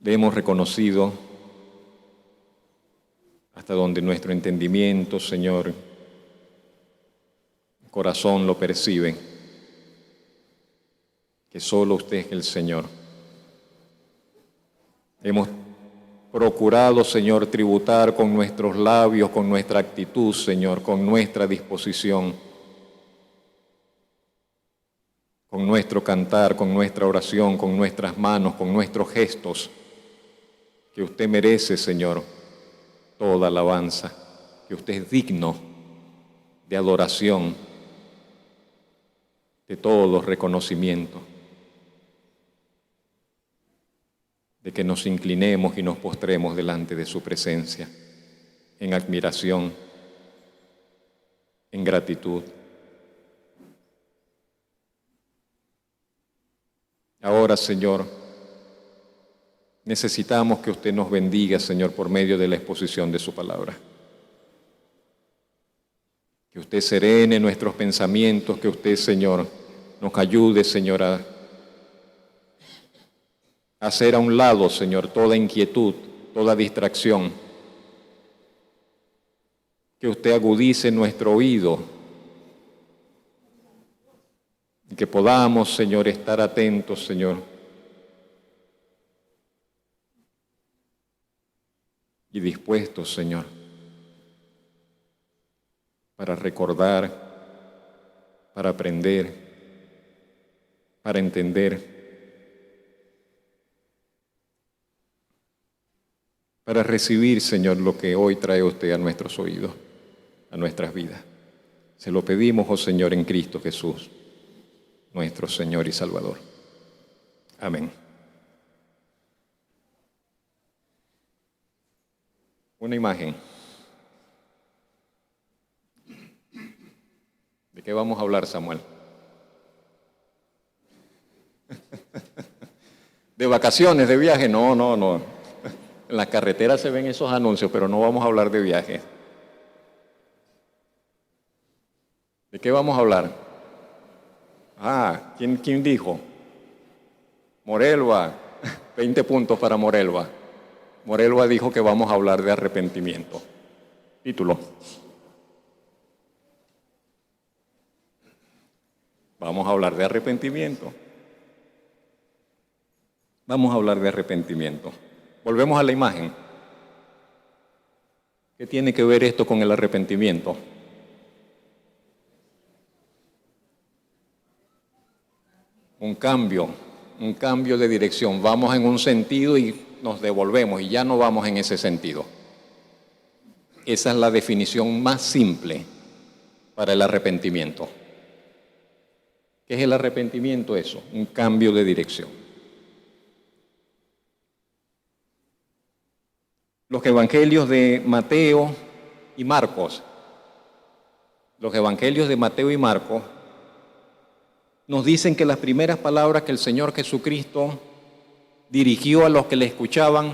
Le hemos reconocido hasta donde nuestro entendimiento, Señor, corazón lo percibe, que solo usted es el Señor. Hemos procurado, Señor, tributar con nuestros labios, con nuestra actitud, Señor, con nuestra disposición, con nuestro cantar, con nuestra oración, con nuestras manos, con nuestros gestos, que usted merece, Señor, toda alabanza, que usted es digno de adoración, de todo reconocimiento, de que nos inclinemos y nos postremos delante de su presencia, en admiración, en gratitud. Ahora, Señor, necesitamos que usted nos bendiga, Señor, por medio de la exposición de su palabra. Que usted serene nuestros pensamientos, que usted, Señor, nos ayude, Señor, a hacer a un lado, Señor, toda inquietud, toda distracción. Que usted agudice nuestro oído y que podamos, Señor, estar atentos, Señor, y dispuestos, Señor, para recordar, para aprender, para entender, para recibir, Señor, lo que hoy trae usted a nuestros oídos, a nuestras vidas. Se lo pedimos, oh Señor, en Cristo Jesús, nuestro Señor y Salvador. Amén. Una imagen. ¿De qué vamos a hablar, Samuel? ¿De vacaciones, de viaje? No. En la carretera se ven esos anuncios, pero no vamos a hablar de viaje. ¿De qué vamos a hablar? ¿Quién dijo? Morelva. 20 puntos para Morelva. Morelva dijo que vamos a hablar de arrepentimiento. Título. Vamos a hablar de arrepentimiento. Vamos a hablar de arrepentimiento. Volvemos a la imagen. ¿Qué tiene que ver esto con el arrepentimiento? Un cambio de dirección. Vamos en un sentido y nos devolvemos y ya no vamos en ese sentido. Esa es la definición más simple para el arrepentimiento. ¿Qué es el arrepentimiento? Eso, un cambio de dirección. Los evangelios de Mateo y Marcos. Los evangelios de Mateo y Marcos nos dicen que las primeras palabras que el Señor Jesucristo dirigió a los que le escuchaban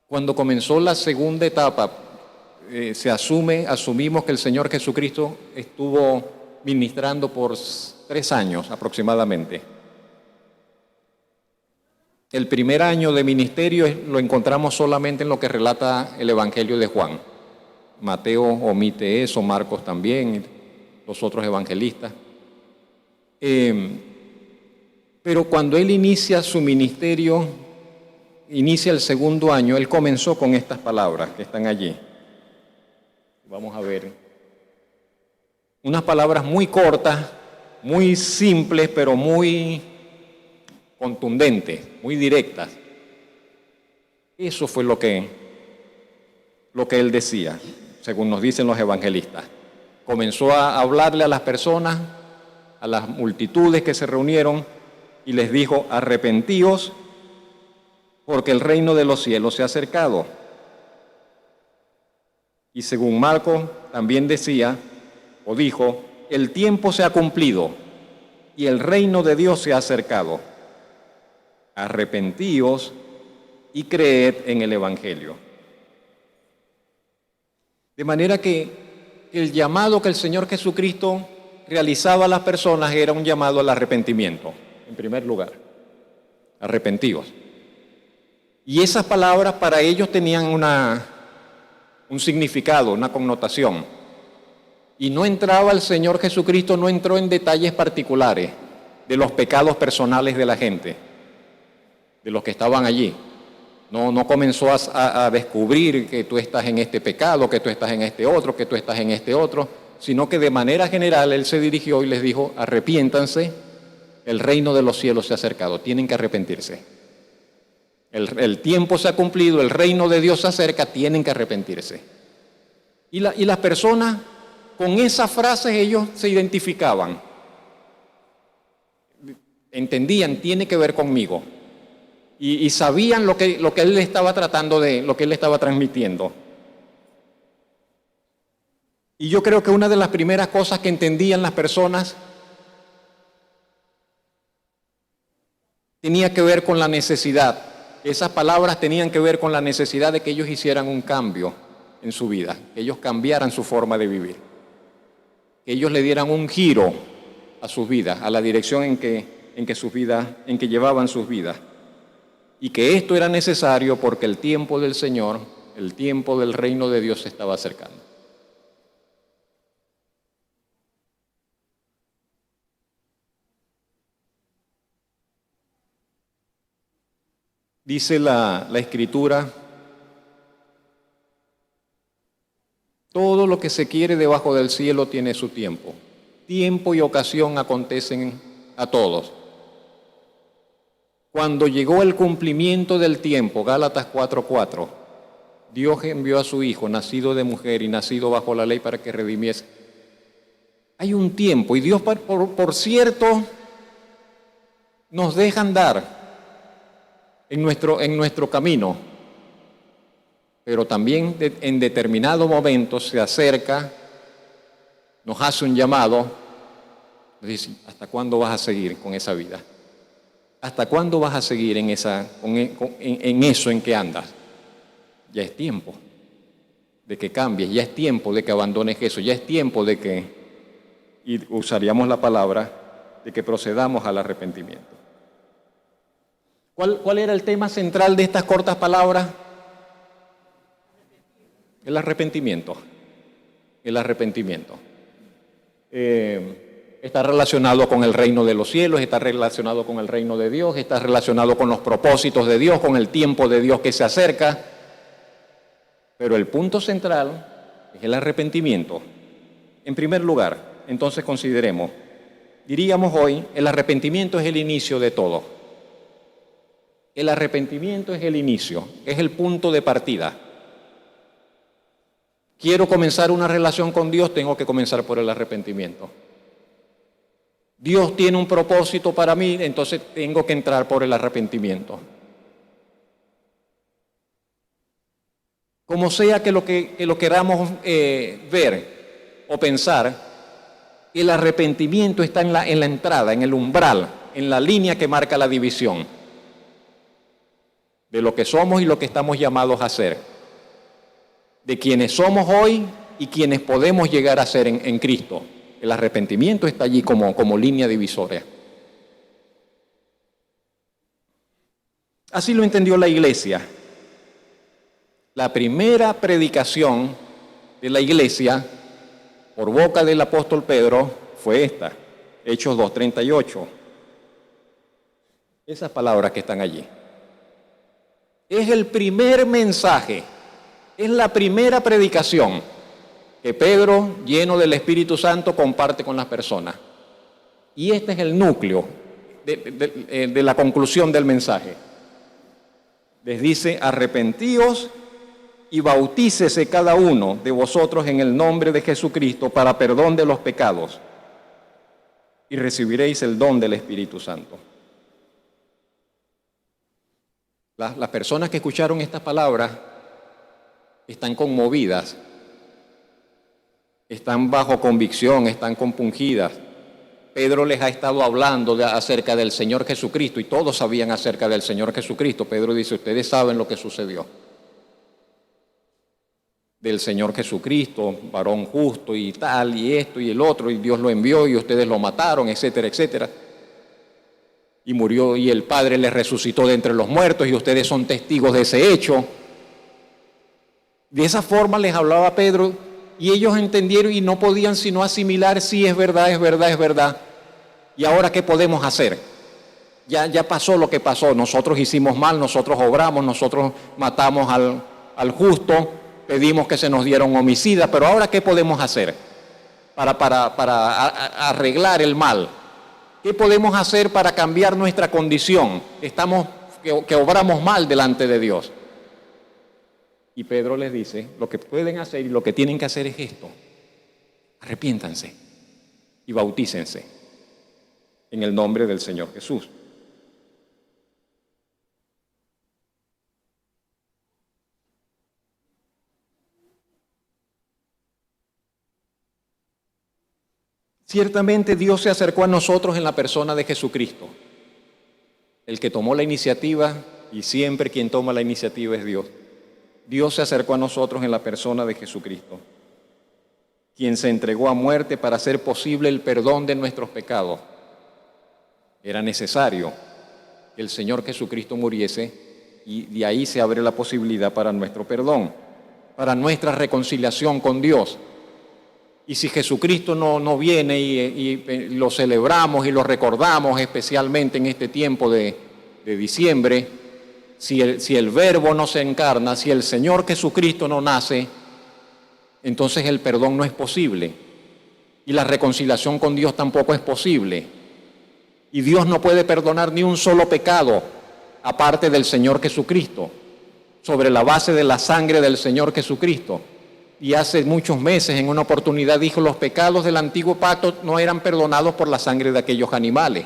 cuando comenzó la segunda etapa, asumimos que el Señor Jesucristo estuvo ministrando por 3 años aproximadamente. El primer año de ministerio lo encontramos solamente en lo que relata el Evangelio de Juan. Mateo omite eso, Marcos también, los otros evangelistas. Pero cuando él inicia su ministerio, inicia el segundo año, él comenzó con estas palabras que están allí. Vamos a ver. Unas palabras muy cortas, muy simples, pero muy contundentes, muy directas. Eso fue lo que él decía, según nos dicen los evangelistas. Comenzó a hablarle a las personas, a las multitudes que se reunieron, y les dijo: arrepentíos, porque el reino de los cielos se ha acercado. Y según Marcos también decía, o dijo: el tiempo se ha cumplido y el reino de Dios se ha acercado. Arrepentíos y creed en el Evangelio. De manera que el llamado que el Señor Jesucristo realizaba a las personas era un llamado al arrepentimiento, en primer lugar. Arrepentíos. Y esas palabras para ellos tenían un significado, una connotación. Y no entraba el Señor Jesucristo, no entró en detalles particulares de los pecados personales de la gente, de los que estaban allí. No comenzó a descubrir que tú estás en este pecado, que tú estás en este otro, que tú estás en este otro, sino que de manera general Él se dirigió y les dijo: arrepiéntanse, el reino de los cielos se ha acercado, tienen que arrepentirse. El tiempo se ha cumplido, el reino de Dios se acerca, tienen que arrepentirse. Y las personas, con esas frases ellos se identificaban, entendían, tiene que ver conmigo. Y sabían lo que Él le estaba tratando lo que Él le estaba transmitiendo. Y yo creo que una de las primeras cosas que entendían las personas tenía que ver con la necesidad. Esas palabras tenían que ver con la necesidad de que ellos hicieran un cambio en su vida, que ellos cambiaran su forma de vivir, que ellos le dieran un giro a sus vidas, a la dirección en que llevaban sus vidas. Y que esto era necesario porque el tiempo del Señor, el tiempo del reino de Dios se estaba acercando. Dice la Escritura: todo lo que se quiere debajo del cielo tiene su tiempo. Tiempo y ocasión acontecen a todos. Cuando llegó el cumplimiento del tiempo, Gálatas 4:4, Dios envió a su Hijo, nacido de mujer y nacido bajo la ley, para que redimiese. Hay un tiempo, y Dios, por cierto, nos deja andar en nuestro camino, pero también en determinado momento se acerca, nos hace un llamado, nos dice: ¿hasta cuándo vas a seguir con esa vida? ¿Hasta cuándo vas a seguir en eso en que andas? Ya es tiempo de que cambies, ya es tiempo de que abandones eso, ya es tiempo de que, y usaríamos la palabra, de que procedamos al arrepentimiento. ¿Cuál era el tema central de estas cortas palabras? El arrepentimiento. El arrepentimiento. Está relacionado con el reino de los cielos, está relacionado con el reino de Dios, está relacionado con los propósitos de Dios, con el tiempo de Dios que se acerca. Pero el punto central es el arrepentimiento. En primer lugar, entonces consideremos, diríamos hoy, el arrepentimiento es el inicio de todo. El arrepentimiento es el inicio, es el punto de partida. Quiero comenzar una relación con Dios, tengo que comenzar por el arrepentimiento. Dios tiene un propósito para mí, entonces tengo que entrar por el arrepentimiento. Como sea que lo queramos ver o pensar, el arrepentimiento está en la entrada, en el umbral, en la línea que marca la división de lo que somos y lo que estamos llamados a ser, de quienes somos hoy y quienes podemos llegar a ser en Cristo. El arrepentimiento está allí como línea divisoria. Así lo entendió la Iglesia. La primera predicación de la Iglesia por boca del apóstol Pedro fue esta, Hechos 2:38. Esas palabras que están allí. Es el primer mensaje, es la primera predicación que Pedro, lleno del Espíritu Santo, comparte con las personas. Y este es el núcleo de la conclusión del mensaje. Les dice: arrepentíos y bautícese cada uno de vosotros en el nombre de Jesucristo para perdón de los pecados, y recibiréis el don del Espíritu Santo. Las personas que escucharon estas palabras están conmovidas, están bajo convicción, están compungidas. Pedro les ha estado hablando acerca del Señor Jesucristo y todos sabían acerca del Señor Jesucristo. Pedro dice: ustedes saben lo que sucedió. Del Señor Jesucristo, varón justo y tal, y esto y el otro, y Dios lo envió y ustedes lo mataron, etcétera, etcétera. y murió y el Padre le resucitó de entre los muertos y ustedes son testigos de ese hecho. De esa forma les hablaba Pedro y ellos entendieron y no podían sino asimilar, sí, es verdad, es verdad, es verdad. ¿Y ahora qué podemos hacer? Ya pasó lo que pasó, nosotros hicimos mal, nosotros obramos, nosotros matamos al justo, pedimos que se nos diera un homicida, pero ahora ¿qué podemos hacer para arreglar el mal? ¿Qué podemos hacer para cambiar nuestra condición? Que obramos mal delante de Dios. Y Pedro les dice, lo que pueden hacer y lo que tienen que hacer es esto: arrepiéntanse y bautícense en el nombre del Señor Jesús. Ciertamente Dios se acercó a nosotros en la persona de Jesucristo, el que tomó la iniciativa, y siempre quien toma la iniciativa es Dios. Dios se acercó a nosotros en la persona de Jesucristo, quien se entregó a muerte para hacer posible el perdón de nuestros pecados. Era necesario que el Señor Jesucristo muriese y de ahí se abre la posibilidad para nuestro perdón, para nuestra reconciliación con Dios. Y si Jesucristo no viene y lo celebramos y lo recordamos especialmente en este tiempo de diciembre, si el Verbo no se encarna, si el Señor Jesucristo no nace, entonces el perdón no es posible y la reconciliación con Dios tampoco es posible. Y Dios no puede perdonar ni un solo pecado aparte del Señor Jesucristo, sobre la base de la sangre del Señor Jesucristo. Y hace muchos meses en una oportunidad dijo, los pecados del antiguo pacto no eran perdonados por la sangre de aquellos animales.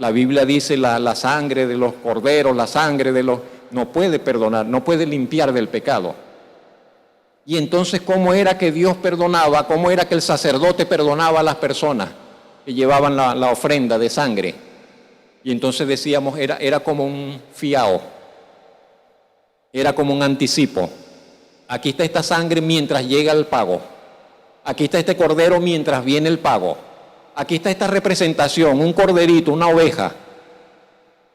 La Biblia dice la sangre de los corderos, la sangre de los... no puede perdonar, no puede limpiar del pecado. Y entonces, ¿cómo era que Dios perdonaba? ¿Cómo era que el sacerdote perdonaba a las personas que llevaban la ofrenda de sangre? Y entonces decíamos, era como un fiao, era como un anticipo. Aquí está esta sangre mientras llega el pago. Aquí está este cordero mientras viene el pago. Aquí está esta representación, un corderito, una oveja.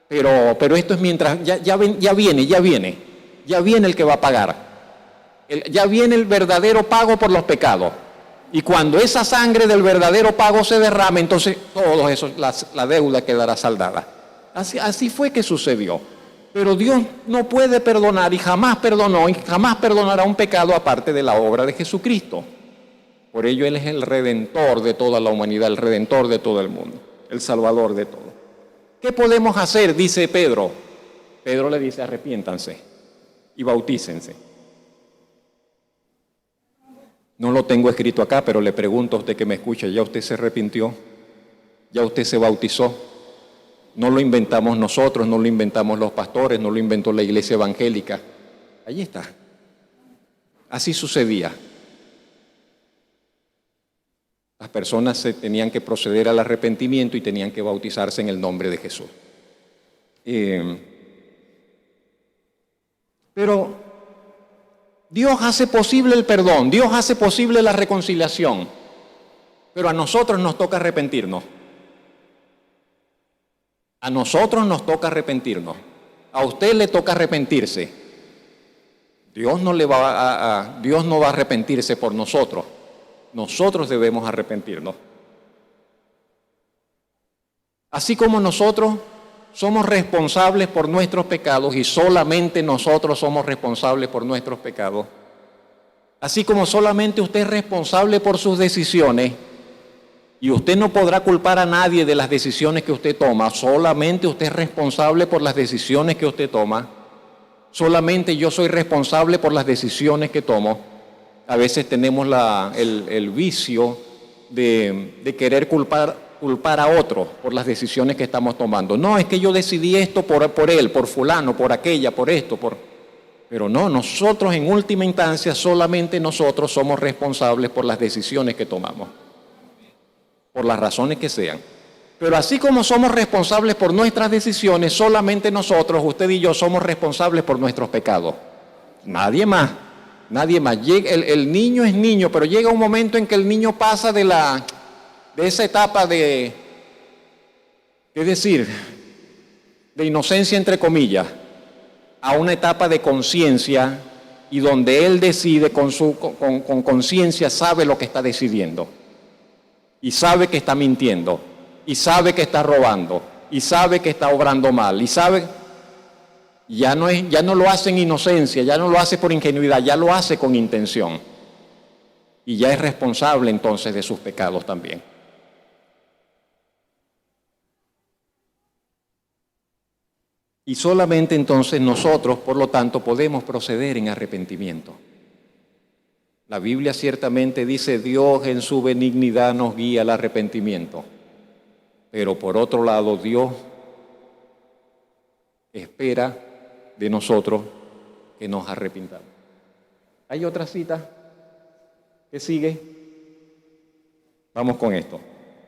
Pero esto es mientras, ya viene el que va a pagar. Ya viene el verdadero pago por los pecados. Y cuando esa sangre del verdadero pago se derrame, entonces todo eso, la deuda quedará saldada. Así fue que sucedió. Pero Dios no puede perdonar y jamás perdonó y jamás perdonará un pecado aparte de la obra de Jesucristo. Por ello Él es el Redentor de toda la humanidad, el Redentor de todo el mundo, el Salvador de todo. ¿Qué podemos hacer? Dice Pedro. Pedro le dice, arrepiéntanse y bautícense. No lo tengo escrito acá, pero le pregunto a usted que me escucha, ¿ya usted se arrepintió? ¿Ya usted se bautizó? No lo inventamos nosotros, no lo inventamos los pastores, no lo inventó la iglesia evangélica. Allí está. Así sucedía. Las personas tenían que proceder al arrepentimiento y tenían que bautizarse en el nombre de Jesús. Pero Dios hace posible el perdón, Dios hace posible la reconciliación, pero a nosotros nos toca arrepentirnos. A nosotros nos toca arrepentirnos. A usted le toca arrepentirse. Dios no va a arrepentirse por nosotros. Nosotros debemos arrepentirnos. Así como nosotros somos responsables por nuestros pecados y solamente nosotros somos responsables por nuestros pecados, así como solamente usted es responsable por sus decisiones, y usted no podrá culpar a nadie de las decisiones que usted toma, solamente usted es responsable por las decisiones que usted toma, solamente yo soy responsable por las decisiones que tomo. A veces tenemos el vicio de querer culpar a otro por las decisiones que estamos tomando. No, es que yo decidí esto por él, por fulano, por aquella, por esto, Pero no, nosotros en última instancia, solamente nosotros somos responsables por las decisiones que tomamos, por las razones que sean. Pero así como somos responsables por nuestras decisiones, solamente nosotros, usted y yo, somos responsables por nuestros pecados. Nadie más, nadie más. El niño es niño, pero llega un momento en que el niño pasa de esa etapa es decir, de inocencia entre comillas, a una etapa de conciencia y donde él decide con conciencia, sabe lo que está decidiendo y sabe que está mintiendo y sabe que está robando y sabe que está obrando mal y sabe, ya no lo hace en inocencia, ya no lo hace por ingenuidad, ya lo hace con intención y ya es responsable entonces de sus pecados también. Y solamente entonces nosotros, por lo tanto, podemos proceder en arrepentimiento. La Biblia ciertamente dice, Dios en su benignidad nos guía al arrepentimiento. Pero por otro lado, Dios espera de nosotros que nos arrepintamos. ¿Hay otra cita que sigue? Vamos con esto,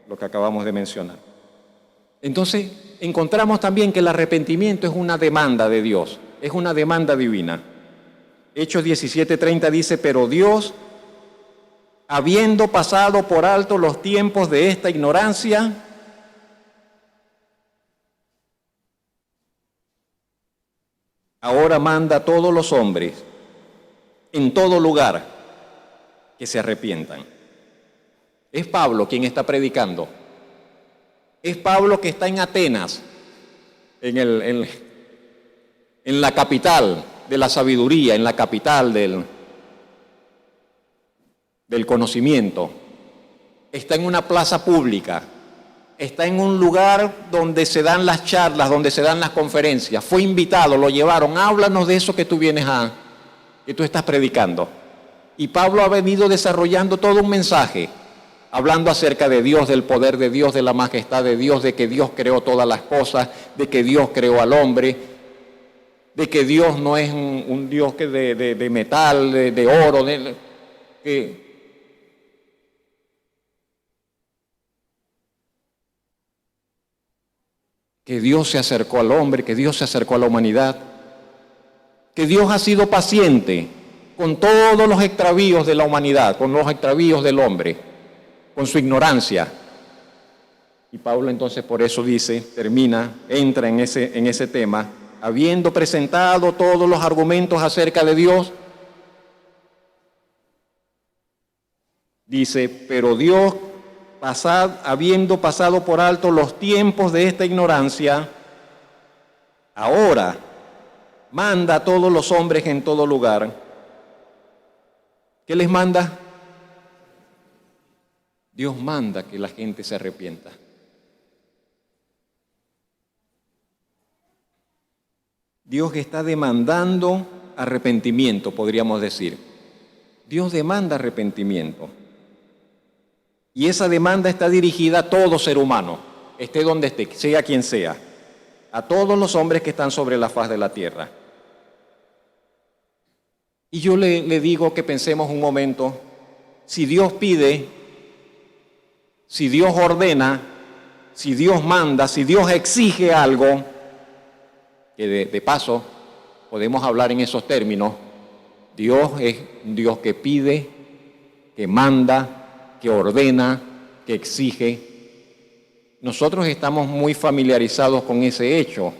lo que acabamos de mencionar. Entonces, encontramos también que el arrepentimiento es una demanda de Dios, es una demanda divina. Hechos 17:30 dice, pero Dios, habiendo pasado por alto los tiempos de esta ignorancia, ahora manda a todos los hombres, en todo lugar, que se arrepientan. Es Pablo quien está predicando. Es Pablo que está en Atenas, en la capital de la sabiduría, en la capital del conocimiento. Está en una plaza pública, está en un lugar donde se dan las charlas, donde se dan las conferencias. Fue invitado, lo llevaron, háblanos de eso que tú que tú estás predicando. Y Pablo ha venido desarrollando todo un mensaje, hablando acerca de Dios, del poder de Dios, de la majestad de Dios, de que Dios creó todas las cosas, de que Dios creó al hombre, de que Dios no es un Dios que de metal, de oro, que Dios se acercó al hombre, que Dios se acercó a la humanidad, que Dios ha sido paciente con todos los extravíos de la humanidad, con los extravíos del hombre, con su ignorancia. Y Pablo entonces por eso dice, entra en ese tema, habiendo presentado todos los argumentos acerca de Dios, dice, pero Dios, habiendo pasado por alto los tiempos de esta ignorancia, ahora manda a todos los hombres en todo lugar. ¿Qué les manda? Dios manda que la gente se arrepienta. Dios está demandando arrepentimiento, podríamos decir. Dios demanda arrepentimiento. Y esa demanda está dirigida a todo ser humano, esté donde esté, sea quien sea, a todos los hombres que están sobre la faz de la tierra. Y yo le digo que pensemos un momento, si Dios pide, si Dios ordena, si Dios manda, si Dios exige algo, que de paso podemos hablar en esos términos, Dios es un Dios que pide, que manda, que ordena, que exige. Nosotros estamos muy familiarizados con ese hecho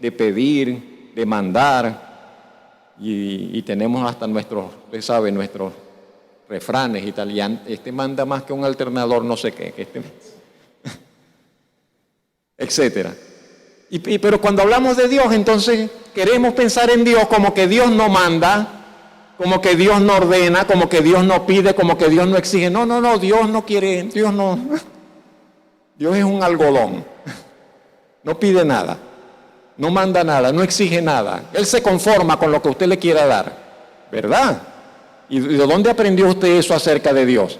de pedir, de mandar, y tenemos hasta usted sabe, nuestros refranes y tal, y manda más que un alternador no sé qué, etcétera. Pero cuando hablamos de Dios, entonces queremos pensar en Dios como que Dios no manda, como que Dios no ordena, como que Dios no pide, como que Dios no exige. No, Dios no quiere, Dios no. Dios es un algodón, no pide nada, no manda nada, no exige nada. Él se conforma con lo que usted le quiera dar, ¿verdad? ¿Y de dónde aprendió usted eso acerca de Dios?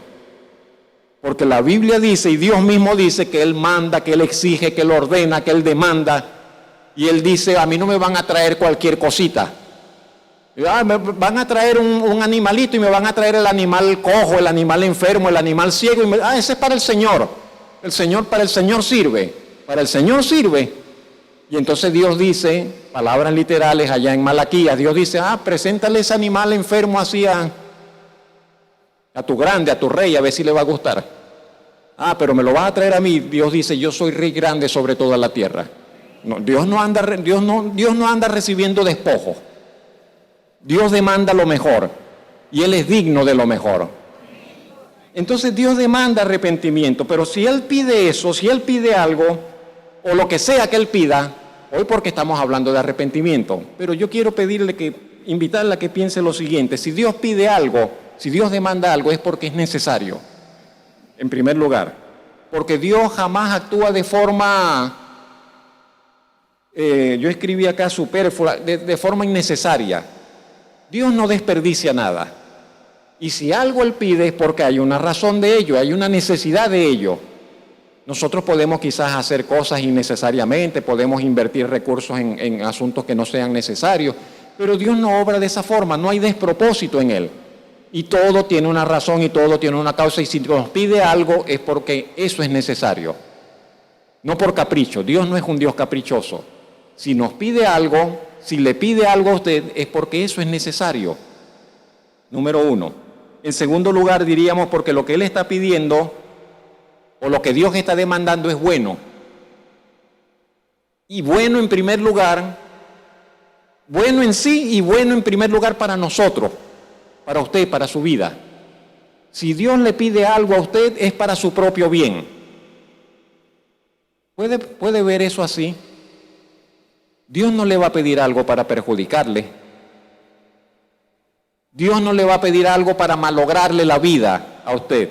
Porque la Biblia dice, y Dios mismo dice, que Él manda, que Él exige, que Él ordena, que Él demanda. Y Él dice, a mí no me van a traer cualquier cosita. Me van a traer un animalito y me van a traer el animal cojo, el animal enfermo, el animal ciego. Ese es para el Señor. Para el Señor sirve. Para el Señor sirve. Y entonces Dios dice, palabras literales allá en Malaquías, Dios dice, preséntale ese animal enfermo así a tu grande, a tu rey, a ver si le va a gustar. Pero me lo vas a traer a mí. Dios dice, yo soy rey grande sobre toda la tierra. No, Dios no anda recibiendo despojos. Dios demanda lo mejor y Él es digno de lo mejor. Entonces Dios demanda arrepentimiento, pero si Él pide eso, si Él pide algo, o lo que sea que Él pida, hoy porque estamos hablando de arrepentimiento, pero yo quiero invitarle a que piense lo siguiente: si Dios pide algo, si Dios demanda algo, es porque es necesario, en primer lugar, porque Dios jamás actúa de forma, yo escribí acá superflua, de forma innecesaria. Dios no desperdicia nada. Y si algo Él pide es porque hay una razón de ello, hay una necesidad de ello. Nosotros podemos quizás hacer cosas innecesariamente, podemos invertir recursos en asuntos que no sean necesarios, pero Dios no obra de esa forma, no hay despropósito en Él. Y todo tiene una razón y todo tiene una causa, y si nos pide algo es porque eso es necesario, no por capricho. Dios no es un Dios caprichoso. Si nos pide algo, si le pide algo a usted, es porque eso es necesario. Número uno. En segundo lugar, diríamos porque lo que Él está pidiendo o lo que Dios está demandando es bueno. Y bueno en primer lugar, bueno en sí y bueno en primer lugar para nosotros, para usted, para su vida. Si Dios le pide algo a usted es para su propio bien. ¿Puede ver eso así? Dios no le va a pedir algo para perjudicarle. Dios no le va a pedir algo para malograrle la vida a usted.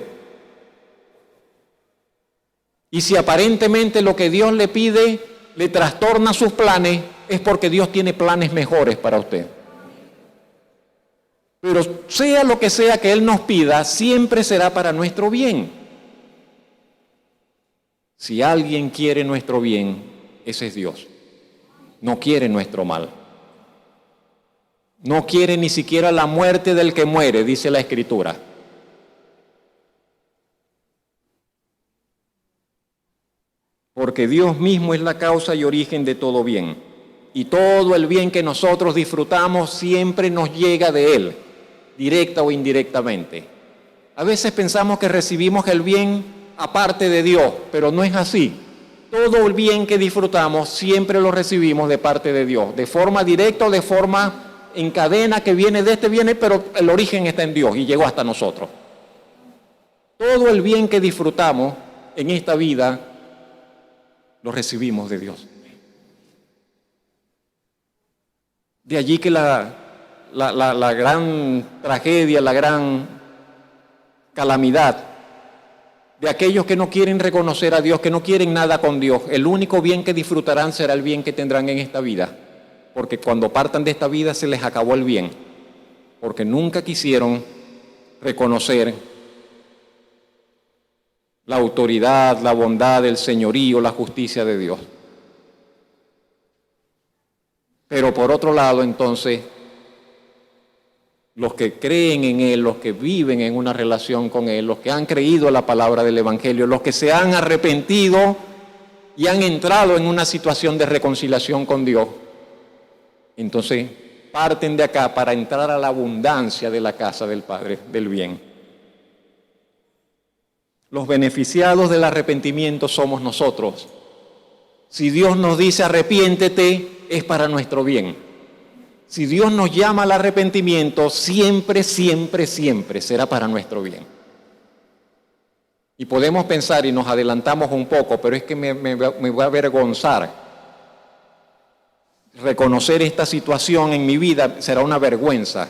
Y si aparentemente lo que Dios le pide le trastorna sus planes, es porque Dios tiene planes mejores para usted. Pero sea lo que sea que Él nos pida, siempre será para nuestro bien. Si alguien quiere nuestro bien, ese es Dios. No quiere nuestro mal. No quiere ni siquiera la muerte del que muere, dice la Escritura. Porque Dios mismo es la causa y origen de todo bien. Y todo el bien que nosotros disfrutamos siempre nos llega de Él, directa o indirectamente. A veces pensamos que recibimos el bien aparte de Dios, pero no es así. Todo el bien que disfrutamos siempre lo recibimos de parte de Dios, de forma directa o de forma en cadena, que viene de viene, pero el origen está en Dios y llegó hasta nosotros. Todo el bien que disfrutamos en esta vida lo recibimos de Dios. De allí que la gran tragedia, la gran calamidad de aquellos que no quieren reconocer a Dios, que no quieren nada con Dios. El único bien que disfrutarán será el bien que tendrán en esta vida, porque cuando partan de esta vida se les acabó el bien, porque nunca quisieron reconocer la autoridad, la bondad, el señorío, la justicia de Dios. Pero por otro lado, entonces, los que creen en Él, los que viven en una relación con Él, los que han creído a la palabra del Evangelio, los que se han arrepentido y han entrado en una situación de reconciliación con Dios, entonces parten de acá para entrar a la abundancia de la casa del Padre, del bien. Los beneficiados del arrepentimiento somos nosotros. Si Dios nos dice arrepiéntete, es para nuestro bien. Si Dios nos llama al arrepentimiento, siempre, siempre, siempre será para nuestro bien. Y podemos pensar, y nos adelantamos un poco, pero es que me va a avergonzar. Reconocer esta situación en mi vida será una vergüenza,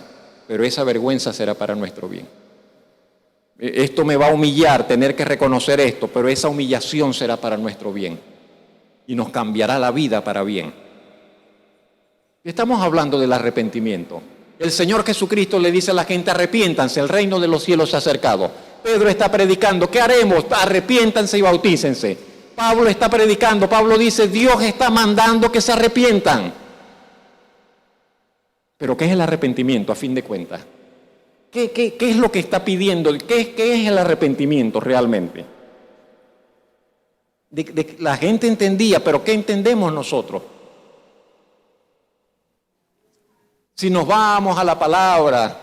pero esa vergüenza será para nuestro bien. Esto me va a humillar, tener que reconocer esto, pero esa humillación será para nuestro bien. Y nos cambiará la vida para bien. Estamos hablando del arrepentimiento. El Señor Jesucristo le dice a la gente, arrepiéntanse, el reino de los cielos se ha acercado. Pedro está predicando, ¿qué haremos? Arrepiéntanse y bautícense. Pablo está predicando, Pablo dice, Dios está mandando que se arrepientan. Pero ¿qué es el arrepentimiento a fin de cuentas? ¿Qué es lo que está pidiendo? ¿Qué es el arrepentimiento realmente? La gente entendía, pero ¿qué entendemos nosotros? Si nos vamos a la palabra,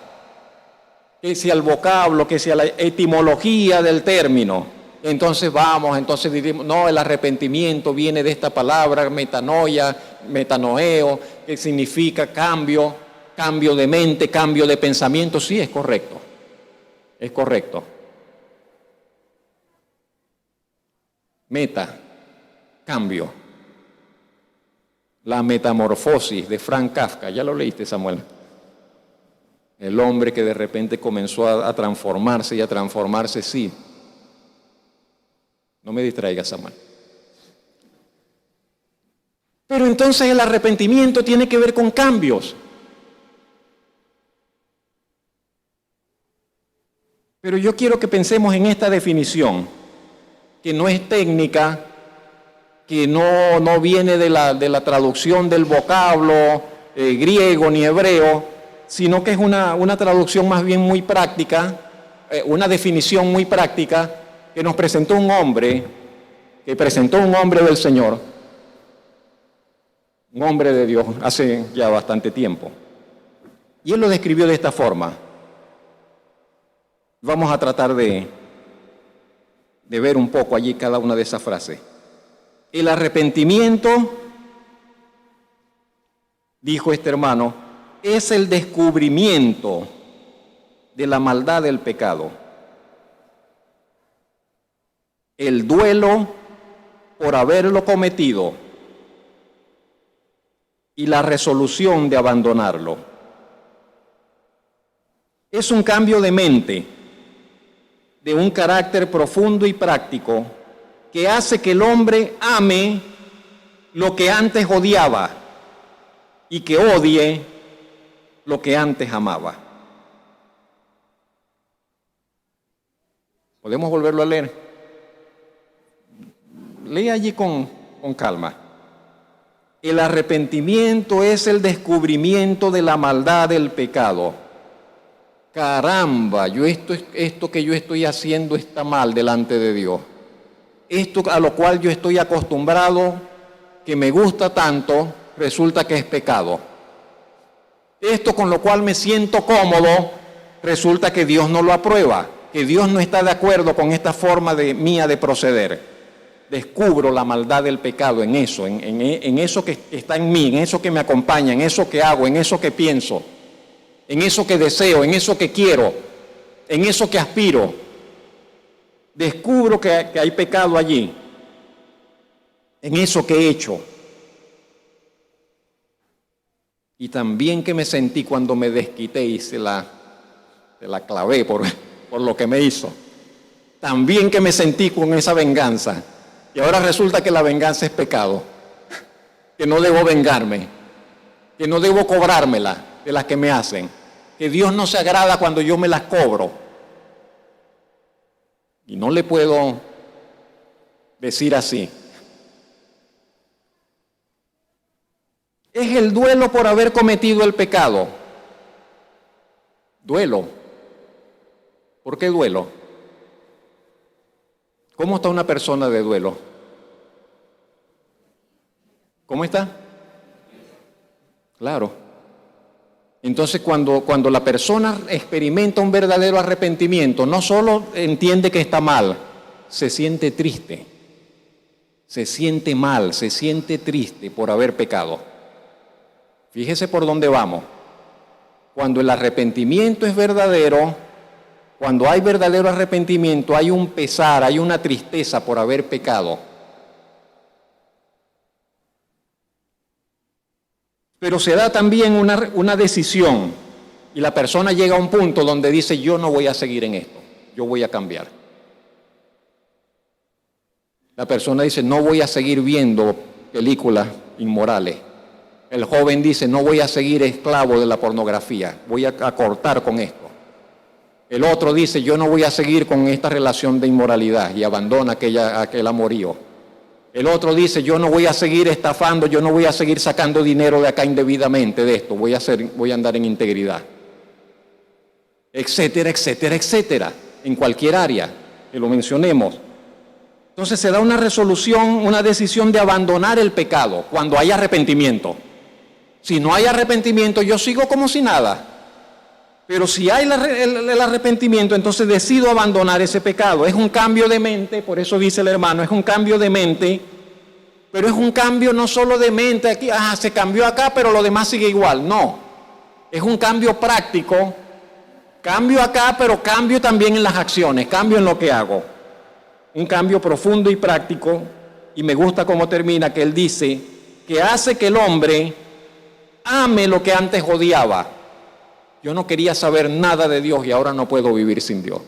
que si al vocablo, que si a la etimología del término, Entonces entonces diríamos, no, el arrepentimiento viene de esta palabra, metanoia, metanoeo, que significa cambio de mente, cambio de pensamiento. Sí, es correcto. Es correcto. Meta, cambio. La metamorfosis de Frank Kafka, ya lo leíste, Samuel. El hombre que de repente comenzó a transformarse y a transformarse, sí. No me distraigas, Samuel. Pero entonces el arrepentimiento tiene que ver con cambios. Pero yo quiero que pensemos en esta definición, que no es técnica, que no viene de la traducción del vocablo griego ni hebreo, sino que es una traducción más bien muy práctica, una definición muy práctica que nos presentó un hombre del Señor, un hombre de Dios, hace ya bastante tiempo. Y él lo describió de esta forma. Vamos a tratar de ver un poco allí cada una de esas frases. El arrepentimiento, dijo este hermano, es el descubrimiento de la maldad del pecado, el duelo por haberlo cometido y la resolución de abandonarlo. Es un cambio de mente, de un carácter profundo y práctico que hace que el hombre ame lo que antes odiaba y que odie lo que antes amaba. ¿Podemos volverlo a leer? Lee allí con calma. El arrepentimiento es el descubrimiento de la maldad del pecado. Caramba, esto que yo estoy haciendo está mal delante de Dios. Esto a lo cual yo estoy acostumbrado, que me gusta tanto, resulta que es pecado. Esto con lo cual me siento cómodo, resulta que Dios no lo aprueba, que Dios no está de acuerdo con esta forma mía de proceder. Descubro la maldad del pecado en eso, en eso que está en mí, en eso que me acompaña, en eso que hago, en eso que pienso, en eso que deseo, en eso que quiero, en eso que aspiro. Descubro que hay pecado allí, en eso que he hecho. Y también que me sentí cuando me desquité y se la clavé por lo que me hizo. También que me sentí con esa venganza. Y ahora resulta que la venganza es pecado. Que no debo vengarme. Que no debo cobrármela de las que me hacen. Que Dios no se agrada cuando yo me las cobro. Y no le puedo decir así. Es el duelo por haber cometido el pecado. Duelo. ¿Por qué duelo? ¿Cómo está una persona de duelo? ¿Cómo está? Claro. Entonces, cuando la persona experimenta un verdadero arrepentimiento, no solo entiende que está mal, se siente triste, se siente mal, se siente triste por haber pecado. Fíjese por dónde vamos. Cuando el arrepentimiento es verdadero, cuando hay verdadero arrepentimiento, hay un pesar, hay una tristeza por haber pecado. Pero se da también una decisión y la persona llega a un punto donde dice, yo no voy a seguir en esto, yo voy a cambiar. La persona dice, no voy a seguir viendo películas inmorales. El joven dice, no voy a seguir esclavo de la pornografía, voy a cortar con esto. El otro dice, yo no voy a seguir con esta relación de inmoralidad y abandona aquel amorío. El otro dice, yo no voy a seguir estafando, yo no voy a seguir sacando dinero de acá indebidamente de esto, voy a andar en integridad. Etcétera, etcétera, etcétera, en cualquier área que lo mencionemos. Entonces se da una resolución, una decisión de abandonar el pecado cuando hay arrepentimiento. Si no hay arrepentimiento, yo sigo como si nada. Pero si hay el arrepentimiento, entonces decido abandonar ese pecado. Es un cambio de mente, por eso dice el hermano, es un cambio de mente, pero es un cambio no solo de mente, aquí, se cambió acá, pero lo demás sigue igual. No, es un cambio práctico, cambio acá, pero cambio también en las acciones, cambio en lo que hago. Un cambio profundo y práctico, y me gusta cómo termina, que él dice que hace que el hombre ame lo que antes odiaba. Yo no quería saber nada de Dios y ahora no puedo vivir sin Dios.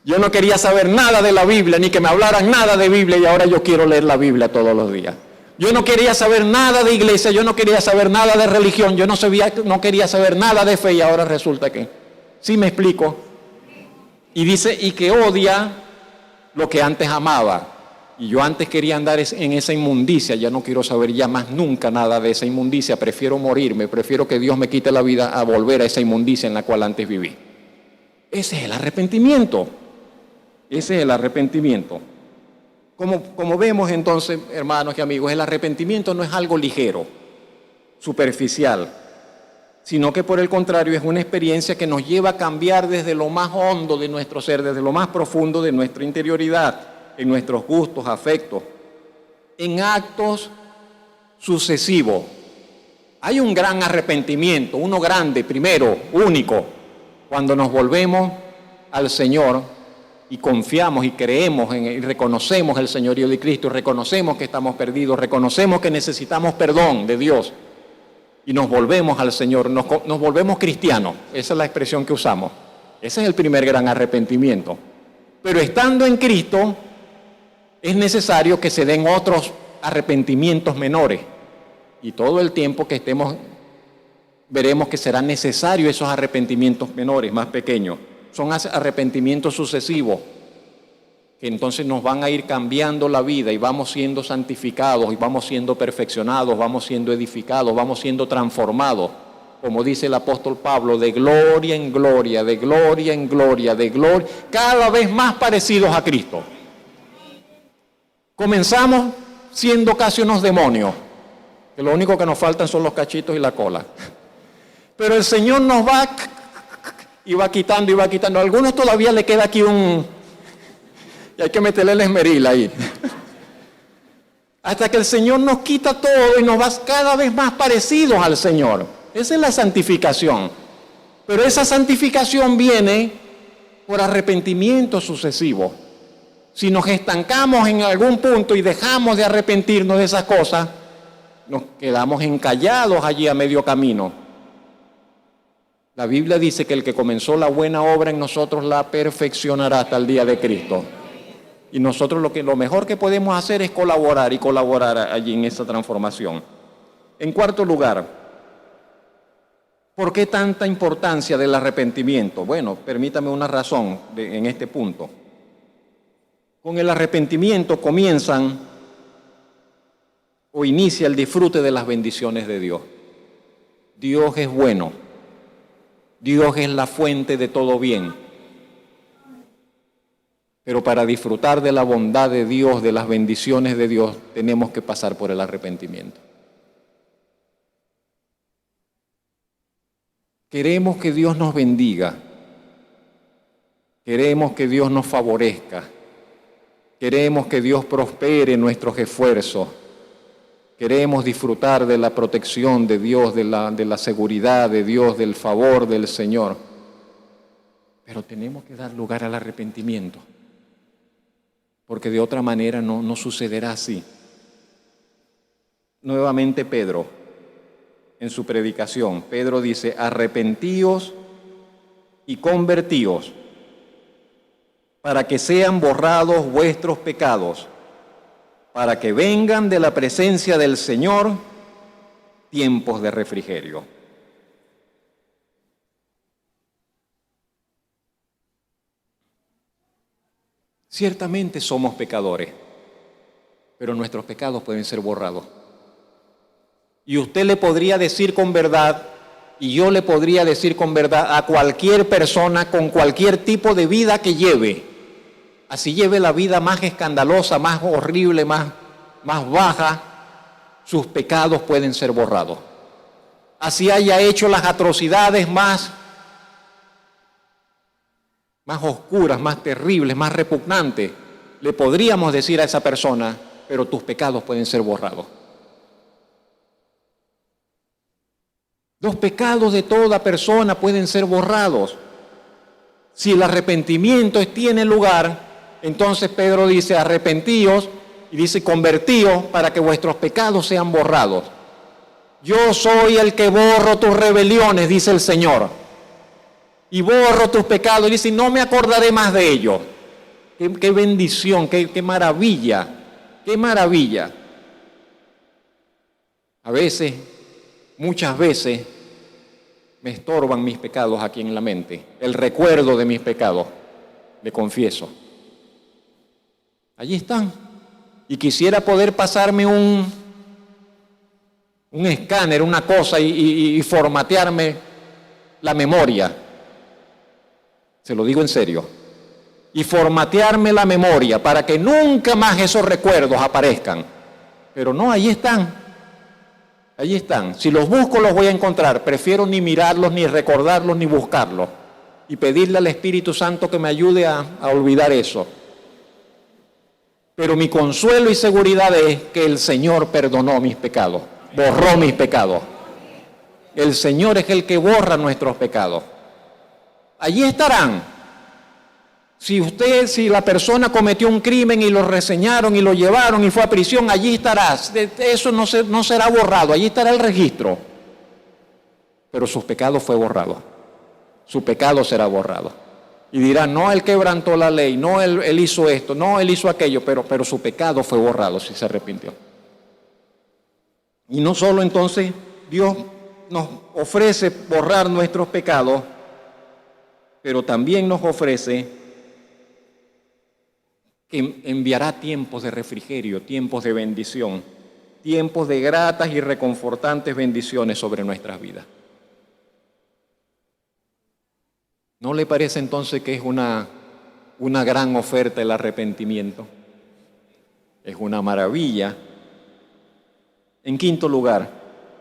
Yo no quería saber nada de la Biblia, ni que me hablaran nada de Biblia y ahora yo quiero leer la Biblia todos los días. Yo no quería saber nada de iglesia, yo no quería saber nada de religión, yo no quería saber nada de fe y ahora resulta que, ¿sí me explico? Y dice, y que odia lo que antes amaba. Y yo antes quería andar en esa inmundicia, ya no quiero saber ya más nunca nada de esa inmundicia, prefiero morirme, prefiero que Dios me quite la vida a volver a esa inmundicia en la cual antes viví. Ese es el arrepentimiento, ese es el arrepentimiento. Como vemos entonces, hermanos y amigos, el arrepentimiento no es algo ligero, superficial, sino que por el contrario es una experiencia que nos lleva a cambiar desde lo más hondo de nuestro ser, desde lo más profundo de nuestra interioridad, en nuestros gustos, afectos, en actos sucesivos. Hay un gran arrepentimiento, uno grande, primero, único, cuando nos volvemos al Señor y confiamos y creemos y reconocemos el señorío de Cristo, y reconocemos que estamos perdidos, reconocemos que necesitamos perdón de Dios y nos volvemos al Señor, nos volvemos cristianos. Esa es la expresión que usamos. Ese es el primer gran arrepentimiento. Pero estando en Cristo, es necesario que se den otros arrepentimientos menores. Y todo el tiempo que estemos, veremos que serán necesarios esos arrepentimientos menores, más pequeños. Son arrepentimientos sucesivos, que entonces nos van a ir cambiando la vida y vamos siendo santificados, y vamos siendo perfeccionados, vamos siendo edificados, vamos siendo transformados. Como dice el apóstol Pablo, de gloria en gloria, de gloria en gloria, de gloria, cada vez más parecidos a Cristo. Comenzamos siendo casi unos demonios, que lo único que nos faltan son los cachitos y la cola. Pero el Señor nos va y va quitando y va quitando. A algunos todavía le queda aquí y hay que meterle el esmeril ahí. Hasta que el Señor nos quita todo y nos va cada vez más parecidos al Señor. Esa es la santificación. Pero esa santificación viene por arrepentimiento sucesivo. Si nos estancamos en algún punto y dejamos de arrepentirnos de esas cosas, nos quedamos encallados allí a medio camino. La Biblia dice que el que comenzó la buena obra en nosotros la perfeccionará hasta el día de Cristo. Y nosotros lo mejor que podemos hacer es colaborar allí en esa transformación. En cuarto lugar, ¿por qué tanta importancia del arrepentimiento? Bueno, permítame una razón en este punto. Con el arrepentimiento comienzan o inicia el disfrute de las bendiciones de Dios. Dios es bueno. Dios es la fuente de todo bien. Pero para disfrutar de la bondad de Dios, de las bendiciones de Dios, tenemos que pasar por el arrepentimiento. Queremos que Dios nos bendiga. Queremos que Dios nos favorezca. Queremos que Dios prospere nuestros esfuerzos. Queremos disfrutar de la protección de Dios, de la seguridad de Dios, del favor del Señor. Pero tenemos que dar lugar al arrepentimiento, porque de otra manera no sucederá así. Nuevamente Pedro, en su predicación, Pedro dice, arrepentíos y convertíos, para que sean borrados vuestros pecados, para que vengan de la presencia del Señor tiempos de refrigerio. Ciertamente somos pecadores, pero nuestros pecados pueden ser borrados. Y usted le podría decir con verdad, y yo le podría decir con verdad a cualquier persona con cualquier tipo de vida que lleve, así lleve la vida más escandalosa, más horrible, más baja, sus pecados pueden ser borrados. Así haya hecho las atrocidades más más oscuras, más terribles, más repugnantes, le podríamos decir a esa persona, pero tus pecados pueden ser borrados. Los pecados de toda persona pueden ser borrados. Si el arrepentimiento tiene lugar, entonces Pedro dice, arrepentíos, y dice, convertíos para que vuestros pecados sean borrados. Yo soy el que borro tus rebeliones, dice el Señor, y borro tus pecados, y dice, no me acordaré más de ellos. Qué bendición, qué maravilla, qué maravilla. A veces, muchas veces, me estorban mis pecados aquí en la mente, el recuerdo de mis pecados, le confieso. Allí están. Y quisiera poder pasarme un escáner, una cosa, y formatearme la memoria. Se lo digo en serio. Y formatearme la memoria para que nunca más esos recuerdos aparezcan. Pero no, ahí están. Allí están. Si los busco, los voy a encontrar. Prefiero ni mirarlos, ni recordarlos, ni buscarlos. Y pedirle al Espíritu Santo que me ayude a olvidar eso. Pero mi consuelo y seguridad es que el Señor perdonó mis pecados, borró mis pecados. El Señor es el que borra nuestros pecados. Allí estarán. Si la persona cometió un crimen y lo reseñaron y lo llevaron y fue a prisión, allí estará. Eso no será borrado, allí estará el registro. Pero su pecado fue borrado. Su pecado será borrado. Y dirán, no, él quebrantó la ley, no, él hizo esto, no, él hizo aquello, pero su pecado fue borrado si se arrepintió. Y no solo entonces Dios nos ofrece borrar nuestros pecados, pero también nos ofrece que enviará tiempos de refrigerio, tiempos de bendición, tiempos de gratas y reconfortantes bendiciones sobre nuestras vidas. ¿No le parece entonces que es una gran oferta el arrepentimiento? Es una maravilla. En quinto lugar,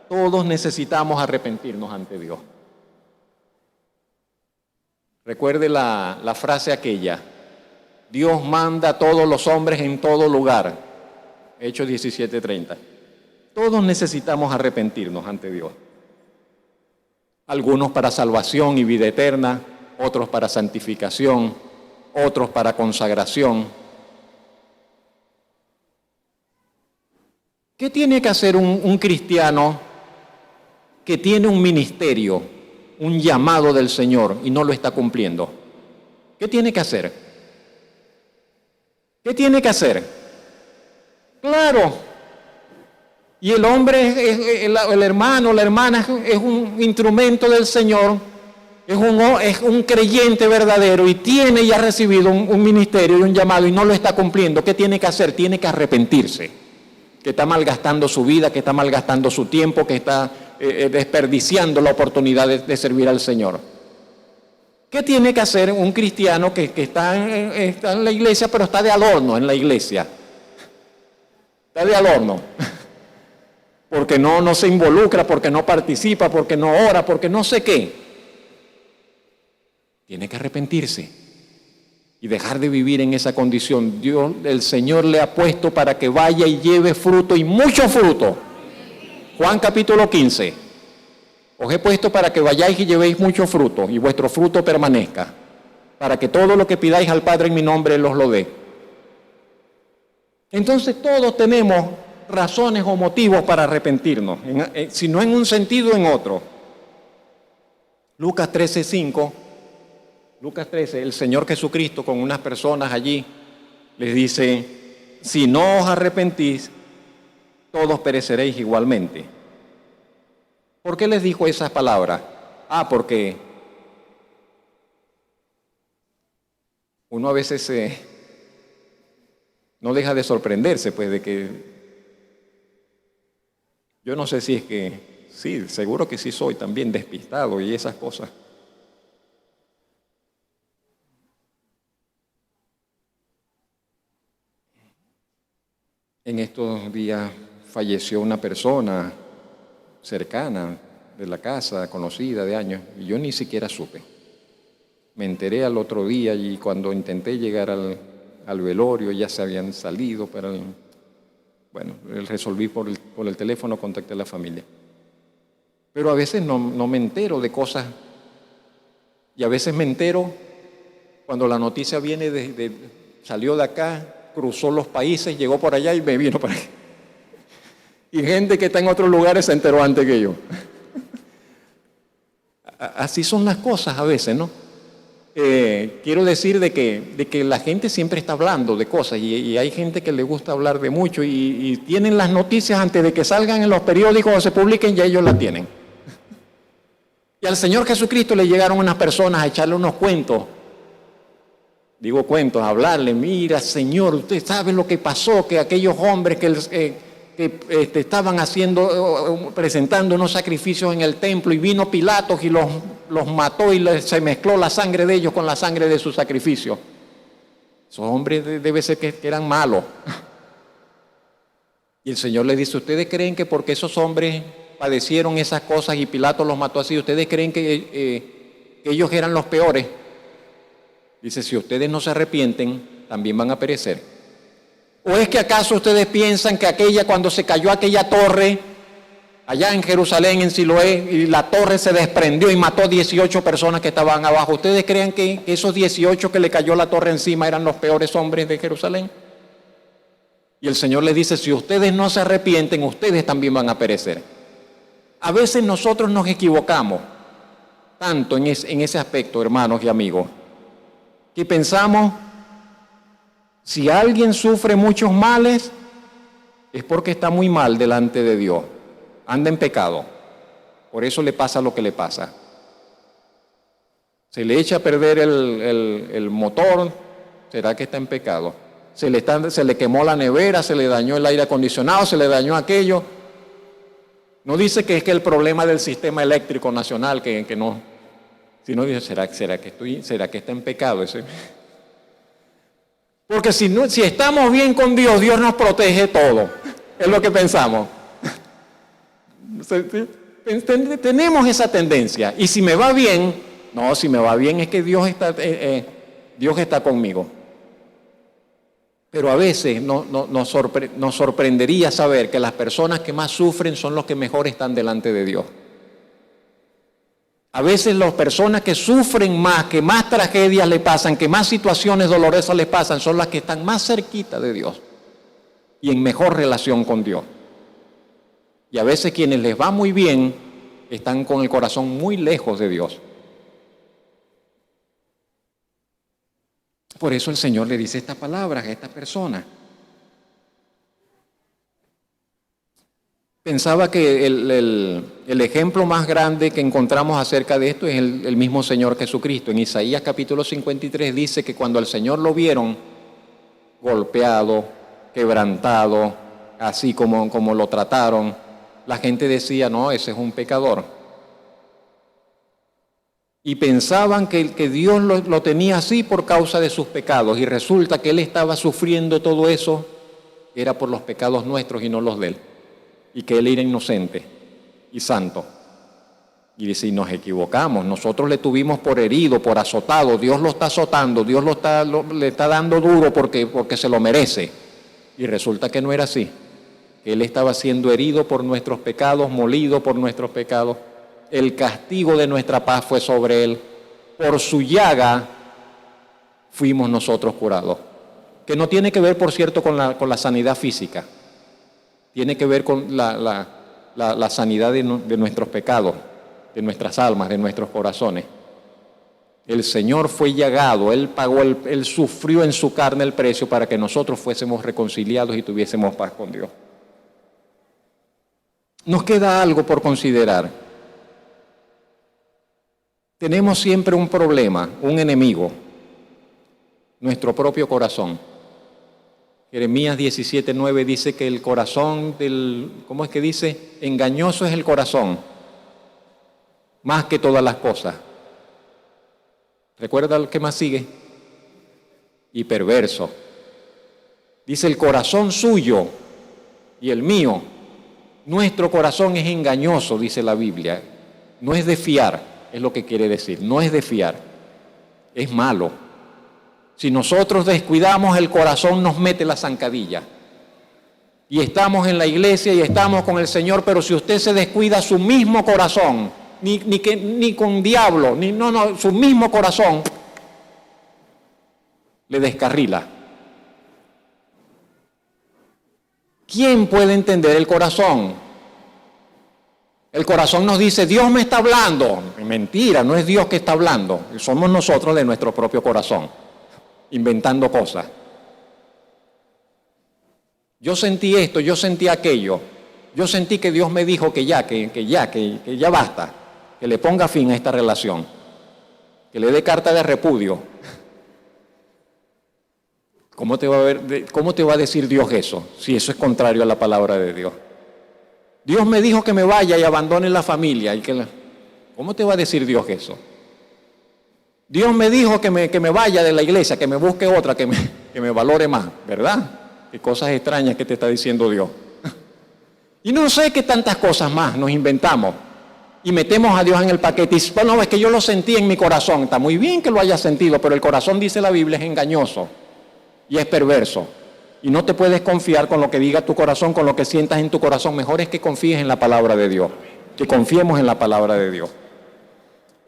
todos necesitamos arrepentirnos ante Dios. Recuerde la frase aquella, Dios manda a todos los hombres en todo lugar. Hechos 17:30. Todos necesitamos arrepentirnos ante Dios. Algunos para salvación y vida eterna, otros para santificación, otros para consagración. ¿Qué tiene que hacer un cristiano que tiene un ministerio, un llamado del Señor y no lo está cumpliendo? ¿Qué tiene que hacer? ¿Qué tiene que hacer? Claro. Y el hombre, el hermano, la hermana es un instrumento del Señor, es un creyente verdadero y tiene y ha recibido un ministerio y un llamado y no lo está cumpliendo. ¿Qué tiene que hacer? Tiene que arrepentirse, que está malgastando su vida, que está malgastando su tiempo, que está desperdiciando la oportunidad de servir al Señor. ¿Qué tiene que hacer un cristiano que está en la iglesia, pero está de adorno en la iglesia? Está de adorno. Porque no se involucra, porque no participa, porque no ora, porque no sé qué. Tiene que arrepentirse y dejar de vivir en esa condición. Dios, el Señor le ha puesto para que vaya y lleve fruto y mucho fruto. Juan capítulo 15. Os he puesto para que vayáis y llevéis mucho fruto y vuestro fruto permanezca, para que todo lo que pidáis al Padre en mi nombre Él os lo dé. Entonces todos tenemos razones o motivos para arrepentirnos, si no en un sentido, en otro. Lucas 13:5, Lucas 13, el Señor Jesucristo con unas personas allí les dice, si no os arrepentís, todos pereceréis igualmente. ¿Por qué les dijo esas palabras? Porque uno a veces no deja de sorprenderse, pues, de que yo no sé si es que, sí, seguro que sí soy también despistado y esas cosas. En estos días falleció una persona cercana de la casa, conocida de años, y yo ni siquiera supe. Me enteré al otro día y cuando intenté llegar al velorio ya se habían salido, pero bueno, resolví por el teléfono, contacté a la familia. Pero a veces no me entero de cosas y a veces me entero cuando la noticia viene salió de acá, cruzó los países, llegó por allá y me vino para acá. Y gente que está en otros lugares se enteró antes que yo. Así son las cosas a veces, ¿no? Quiero decir de que la gente siempre está hablando de cosas y hay gente que le gusta hablar de mucho y tienen las noticias antes de que salgan en los periódicos o se publiquen, ya ellos las tienen. Y al Señor Jesucristo le llegaron unas personas a echarle unos cuentos. Digo cuentos, a hablarle, mira Señor, usted sabe lo que pasó, que aquellos hombres que estaban presentando unos sacrificios en el templo y vino Pilatos y los mató y se mezcló la sangre de ellos con la sangre de su sacrificio. Esos hombres debe ser que eran malos. Y el Señor le dice, ¿ustedes creen que porque esos hombres padecieron esas cosas y Pilato los mató así, ustedes creen que ellos eran los peores? Dice, si ustedes no se arrepienten, también van a perecer. ¿O es que acaso ustedes piensan que cuando se cayó aquella torre, allá en Jerusalén, en Siloé, y la torre se desprendió y mató 18 personas que estaban abajo, ¿ustedes creen que esos 18 que le cayó la torre encima eran los peores hombres de Jerusalén? Y el Señor les dice, si ustedes no se arrepienten, ustedes también van a perecer. A veces nosotros nos equivocamos tanto en ese aspecto, hermanos y amigos, que pensamos, si alguien sufre muchos males, es porque está muy mal delante de Dios, anda en pecado, por eso le pasa lo que le pasa. Se le echa a perder el motor, ¿será que está en pecado? Se le quemó la nevera, se le dañó el aire acondicionado, se le dañó aquello. No dice que es que el problema del sistema eléctrico nacional, que no, sino dice, ¿será que está en pecado ese? Porque si estamos bien con Dios, Dios nos protege todo. Es lo que pensamos. Tenemos esa tendencia. Y si me va bien, no, si me va bien es que Dios está conmigo. Pero a veces nos sorprendería saber que las personas que más sufren son los que mejor están delante de Dios. A veces las personas que sufren más, que más tragedias le pasan, que más situaciones dolorosas les pasan, son las que están más cerquita de Dios y en mejor relación con Dios. Y a veces quienes les va muy bien están con el corazón muy lejos de Dios. Por eso el Señor le dice estas palabras a esta persona. Pensaba que el ejemplo más grande que encontramos acerca de esto es el mismo Señor Jesucristo. En Isaías capítulo 53 dice que cuando al Señor lo vieron golpeado, quebrantado, así como lo trataron, la gente decía, no, ese es un pecador. Y pensaban que Dios lo tenía así por causa de sus pecados, y resulta que Él estaba sufriendo todo eso, era por los pecados nuestros y no los de Él, y que Él era inocente y santo. Y dice, y nos equivocamos, nosotros le tuvimos por herido, por azotado, Dios lo está azotando, Dios le está dando duro porque se lo merece. Y resulta que no era así, que Él estaba siendo herido por nuestros pecados, molido por nuestros pecados. El castigo de nuestra paz fue sobre Él. Por su llaga fuimos nosotros curados. Que no tiene que ver, por cierto, con la sanidad física. Tiene que ver con la sanidad de nuestros pecados, de nuestras almas, de nuestros corazones. El Señor fue llagado, Él pagó, Él sufrió en su carne el precio para que nosotros fuésemos reconciliados y tuviésemos paz con Dios. Nos queda algo por considerar. Tenemos siempre un problema, un enemigo, nuestro propio corazón. Jeremías 17:9 dice que el corazón ¿cómo es que dice? Engañoso es el corazón, más que todas las cosas. ¿Recuerda lo que más sigue? Y perverso. Dice el corazón suyo y el mío. Nuestro corazón es engañoso, dice la Biblia. No es de fiar. Es lo que quiere decir, no es de fiar. es malo. Si nosotros descuidamos, el corazón nos mete la zancadilla. Y estamos en la iglesia y estamos con el Señor, pero si usted se descuida su mismo corazón, ni con diablo, su mismo corazón le descarrila. ¿Quién puede entender el corazón? El corazón nos dice, Dios me está hablando. Mentira, no es Dios que está hablando. Somos nosotros de nuestro propio corazón, inventando cosas. Yo sentí esto, yo sentí aquello. Yo sentí que Dios me dijo que ya basta, que le ponga fin a esta relación, que le dé carta de repudio. ¿Cómo te va a decir Dios eso, si eso es contrario a la palabra de Dios? Dios me dijo que me vaya y abandone la familia. ¿Cómo te va a decir Dios eso? Dios me dijo que me vaya de la iglesia, que me busque otra, que me valore más, ¿verdad? Qué cosas extrañas que te está diciendo Dios. Y no sé qué tantas cosas más nos inventamos y metemos a Dios en el paquete. Y bueno, es que yo lo sentí en mi corazón. Está muy bien que lo hayas sentido, pero el corazón, dice la Biblia, es engañoso y es perverso. Y no te puedes confiar con lo que diga tu corazón, con lo que sientas en tu corazón. Mejor es que confíes en la palabra de Dios, que confiemos en la palabra de Dios.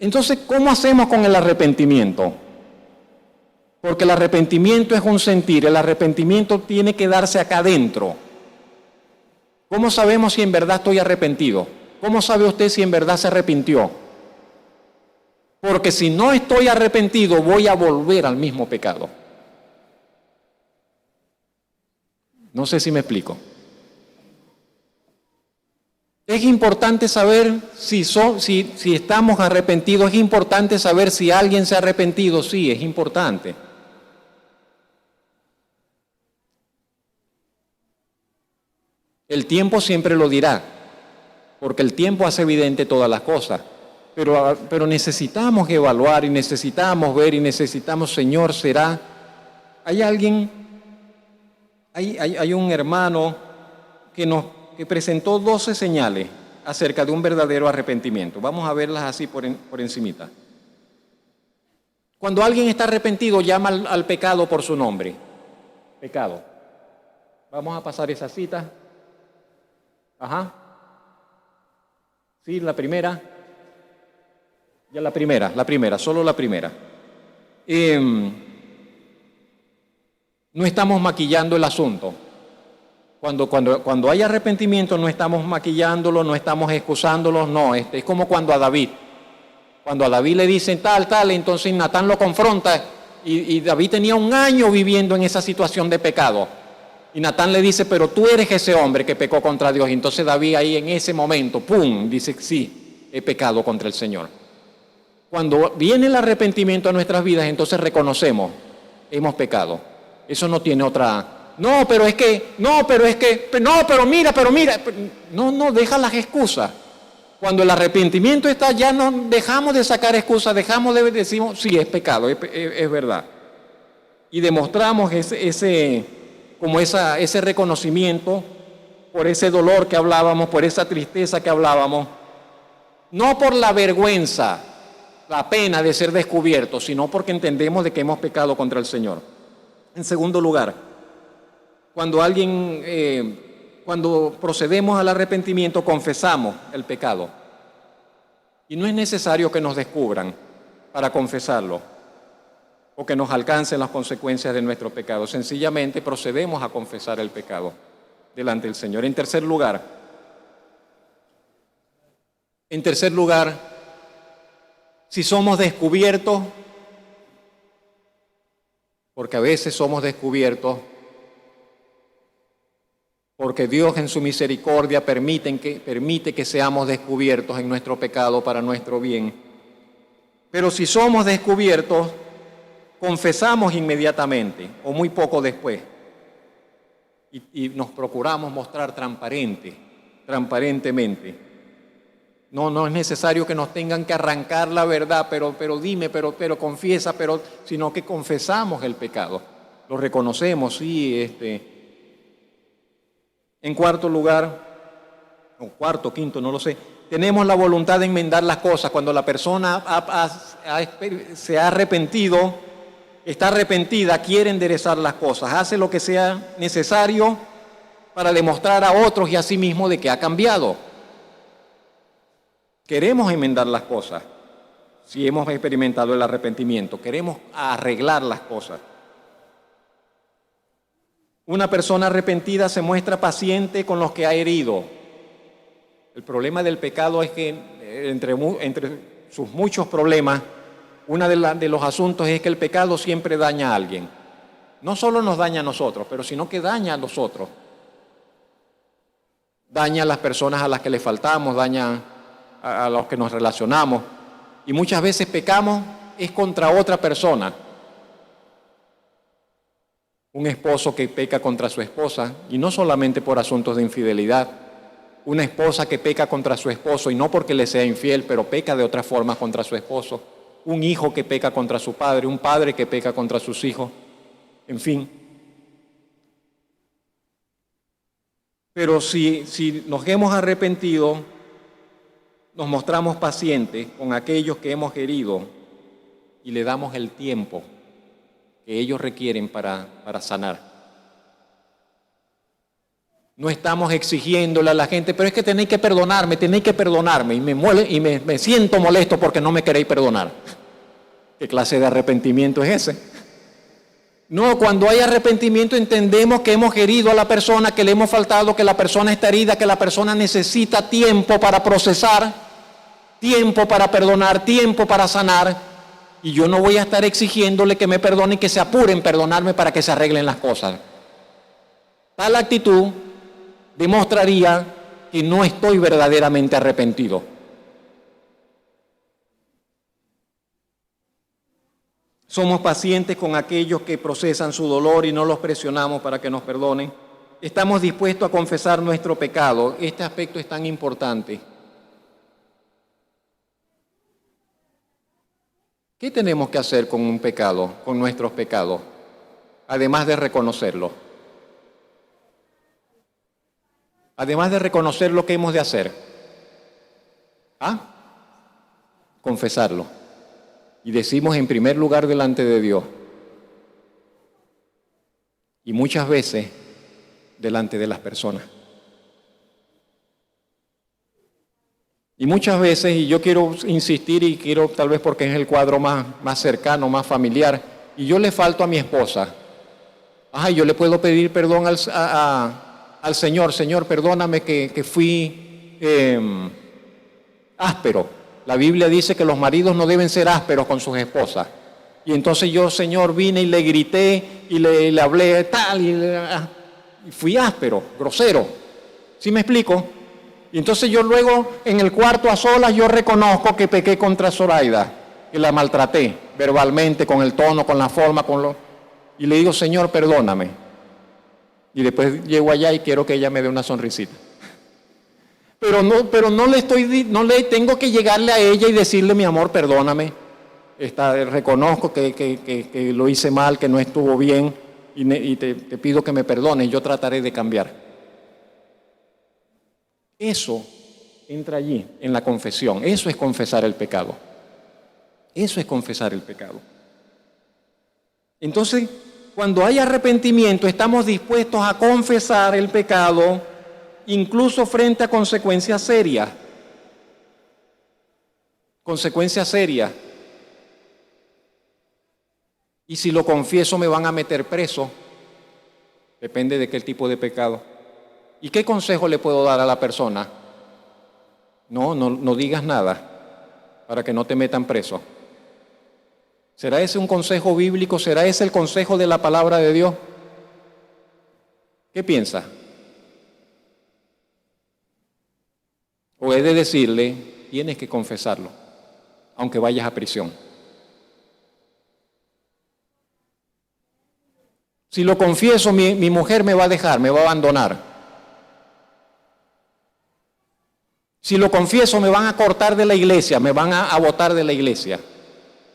Entonces, ¿cómo hacemos con el arrepentimiento? Porque el arrepentimiento es un sentir, el arrepentimiento tiene que darse acá adentro. ¿Cómo sabemos si en verdad estoy arrepentido? ¿Cómo sabe usted si en verdad se arrepintió? Porque si no estoy arrepentido, voy a volver al mismo pecado. No sé si me explico. Es importante saber si estamos arrepentidos, es importante saber si alguien se ha arrepentido, sí, es importante. El tiempo siempre lo dirá, porque el tiempo hace evidente todas las cosas, pero necesitamos evaluar y necesitamos ver y necesitamos, Señor, ¿será? ¿Hay alguien? Hay un hermano que presentó 12 señales acerca de un verdadero arrepentimiento. Vamos a verlas así por encimita. Cuando alguien está arrepentido, llama al pecado por su nombre. Pecado. Vamos a pasar esa cita. Ajá. Sí, la primera. Ya la primera, solo la primera. No estamos maquillando el asunto. Cuando hay arrepentimiento no estamos maquillándolo, no estamos excusándolo, no. Es como cuando a David le dicen tal, entonces Natán lo confronta y David tenía 1 año viviendo en esa situación de pecado. Y Natán le dice, pero tú eres ese hombre que pecó contra Dios. Y entonces David ahí en ese momento, ¡pum!, dice, sí, he pecado contra el Señor. Cuando viene el arrepentimiento a nuestras vidas, entonces reconocemos, hemos pecado. Eso no tiene otra... No, pero mira. No, deja las excusas. Cuando el arrepentimiento está, ya no dejamos de sacar excusas, decimos, sí, es pecado, es verdad. Y demostramos ese reconocimiento por ese dolor que hablábamos, por esa tristeza que hablábamos, no por la vergüenza, la pena de ser descubiertos, sino porque entendemos de que hemos pecado contra el Señor. En segundo lugar, cuando procedemos al arrepentimiento, confesamos el pecado. Y no es necesario que nos descubran para confesarlo o que nos alcancen las consecuencias de nuestro pecado. Sencillamente procedemos a confesar el pecado delante del Señor. En tercer lugar, si somos descubiertos, porque a veces somos descubiertos, porque Dios en su misericordia permite que seamos descubiertos en nuestro pecado para nuestro bien. Pero si somos descubiertos, confesamos inmediatamente o muy poco después y nos procuramos mostrar transparentemente. No es necesario que nos tengan que arrancar la verdad, pero dime, pero confiesa, sino que confesamos el pecado, lo reconocemos, sí. En cuarto lugar, o quinto, no lo sé, tenemos la voluntad de enmendar las cosas. Cuando la persona ha se ha arrepentido, está arrepentida, quiere enderezar las cosas, hace lo que sea necesario para demostrar a otros y a sí mismo de que ha cambiado. Queremos enmendar las cosas. Si hemos experimentado el arrepentimiento, queremos arreglar las cosas. Una persona arrepentida se muestra paciente con los que ha herido. El problema del pecado es que entre sus muchos problemas, uno de los asuntos es que el pecado siempre daña a alguien. No solo nos daña a nosotros, pero sino que daña a los otros. Daña a las personas a las que le faltamos, daña a los que nos relacionamos. Y muchas veces pecamos es contra otra persona. Un esposo que peca contra su esposa, y no solamente por asuntos de infidelidad. Una esposa que peca contra su esposo, y no porque le sea infiel, pero peca de otra forma contra su esposo. Un hijo que peca contra su padre, un padre que peca contra sus hijos. En fin. Pero si nos hemos arrepentido, nos mostramos pacientes con aquellos que hemos herido y le damos el tiempo que ellos requieren para sanar. No estamos exigiéndole a la gente, pero es que tenéis que perdonarme, y me siento molesto porque no me queréis perdonar. ¿Qué clase de arrepentimiento es ese? No, cuando hay arrepentimiento entendemos que hemos herido a la persona, que le hemos faltado, que la persona está herida, que la persona necesita tiempo para procesar, tiempo para perdonar, tiempo para sanar, y yo no voy a estar exigiéndole que me perdone y que se apure en perdonarme para que se arreglen las cosas. Tal actitud demostraría que no estoy verdaderamente arrepentido. Somos pacientes con aquellos que procesan su dolor y no los presionamos para que nos perdonen. Estamos dispuestos a confesar nuestro pecado. Este aspecto es tan importante. ¿Qué tenemos que hacer con un pecado, con nuestros pecados? Además de reconocerlo. Además de reconocer lo que hemos de hacer. Confesarlo. Y decimos en primer lugar delante de Dios. Y muchas veces delante de las personas. Y muchas veces, y yo quiero insistir y quiero tal vez porque es el cuadro más cercano, más familiar, y yo le falto a mi esposa. Yo le puedo pedir perdón al Señor. Señor, perdóname que fui áspero. La Biblia dice que los maridos no deben ser ásperos con sus esposas. Y entonces yo, Señor, vine y le grité y le hablé tal, y fui áspero, grosero. ¿Sí me explico? Y entonces yo luego, en el cuarto a solas, yo reconozco que pequé contra Zoraida, que la maltraté verbalmente, con el tono, con la forma, y le digo, Señor, perdóname. Y después llego allá y quiero que ella me dé una sonrisita. Pero no le tengo que llegarle a ella y decirle, mi amor, perdóname. Reconozco que lo hice mal, que no estuvo bien, y te pido que me perdones, yo trataré de cambiar. Eso entra allí, en la confesión. Eso es confesar el pecado. Eso es confesar el pecado. Entonces, cuando hay arrepentimiento, estamos dispuestos a confesar el pecado, incluso frente a consecuencias serias. Consecuencias serias. Y si lo confieso, me van a meter preso. Depende de qué tipo de pecado. ¿Y qué consejo le puedo dar a la persona? No digas nada para que no te metan preso. ¿Será ese un consejo bíblico? ¿Será ese el consejo de la palabra de Dios? ¿Qué piensa? ¿O he de decirle, tienes que confesarlo, aunque vayas a prisión? Si lo confieso, mi mujer me va a dejar, me va a abandonar. Si lo confieso, me van a cortar de la iglesia, me van a botar de la iglesia.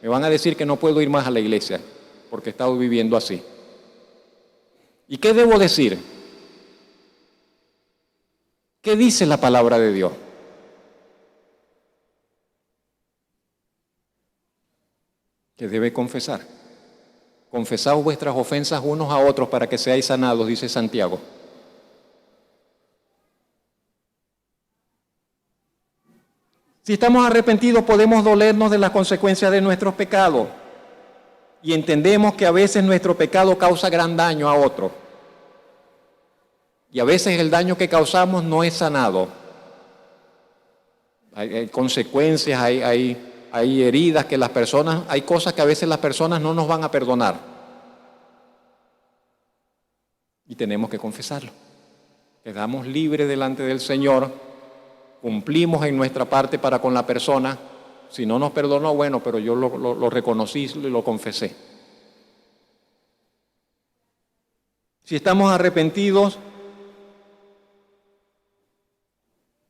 Me van a decir que no puedo ir más a la iglesia porque he estado viviendo así. ¿Y qué debo decir? ¿Qué dice la palabra de Dios? que debe confesar. Confesad vuestras ofensas unos a otros para que seáis sanados, dice Santiago. Si estamos arrepentidos, podemos dolernos de las consecuencias de nuestros pecados. Y entendemos que a veces nuestro pecado causa gran daño a otro. Y a veces el daño que causamos no es sanado. Hay consecuencias, hay heridas que las personas, hay cosas que a veces las personas no nos van a perdonar. Y tenemos que confesarlo. Quedamos libres delante del Señor, cumplimos en nuestra parte para con la persona. Si no nos perdonó, bueno, pero yo lo reconocí y lo confesé. Si estamos arrepentidos,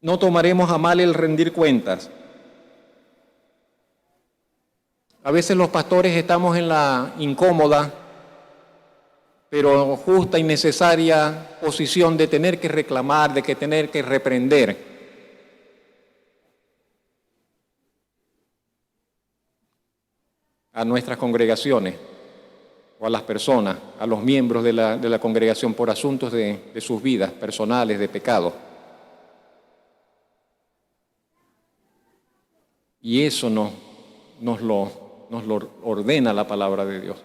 no tomaremos a mal el rendir cuentas. A veces los pastores estamos en la incómoda, pero justa y necesaria posición de tener que reclamar, de que tener que reprender. A nuestras congregaciones o a las personas, a los miembros de la congregación por asuntos de sus vidas personales, de pecado. Y eso nos lo ordena la palabra de Dios.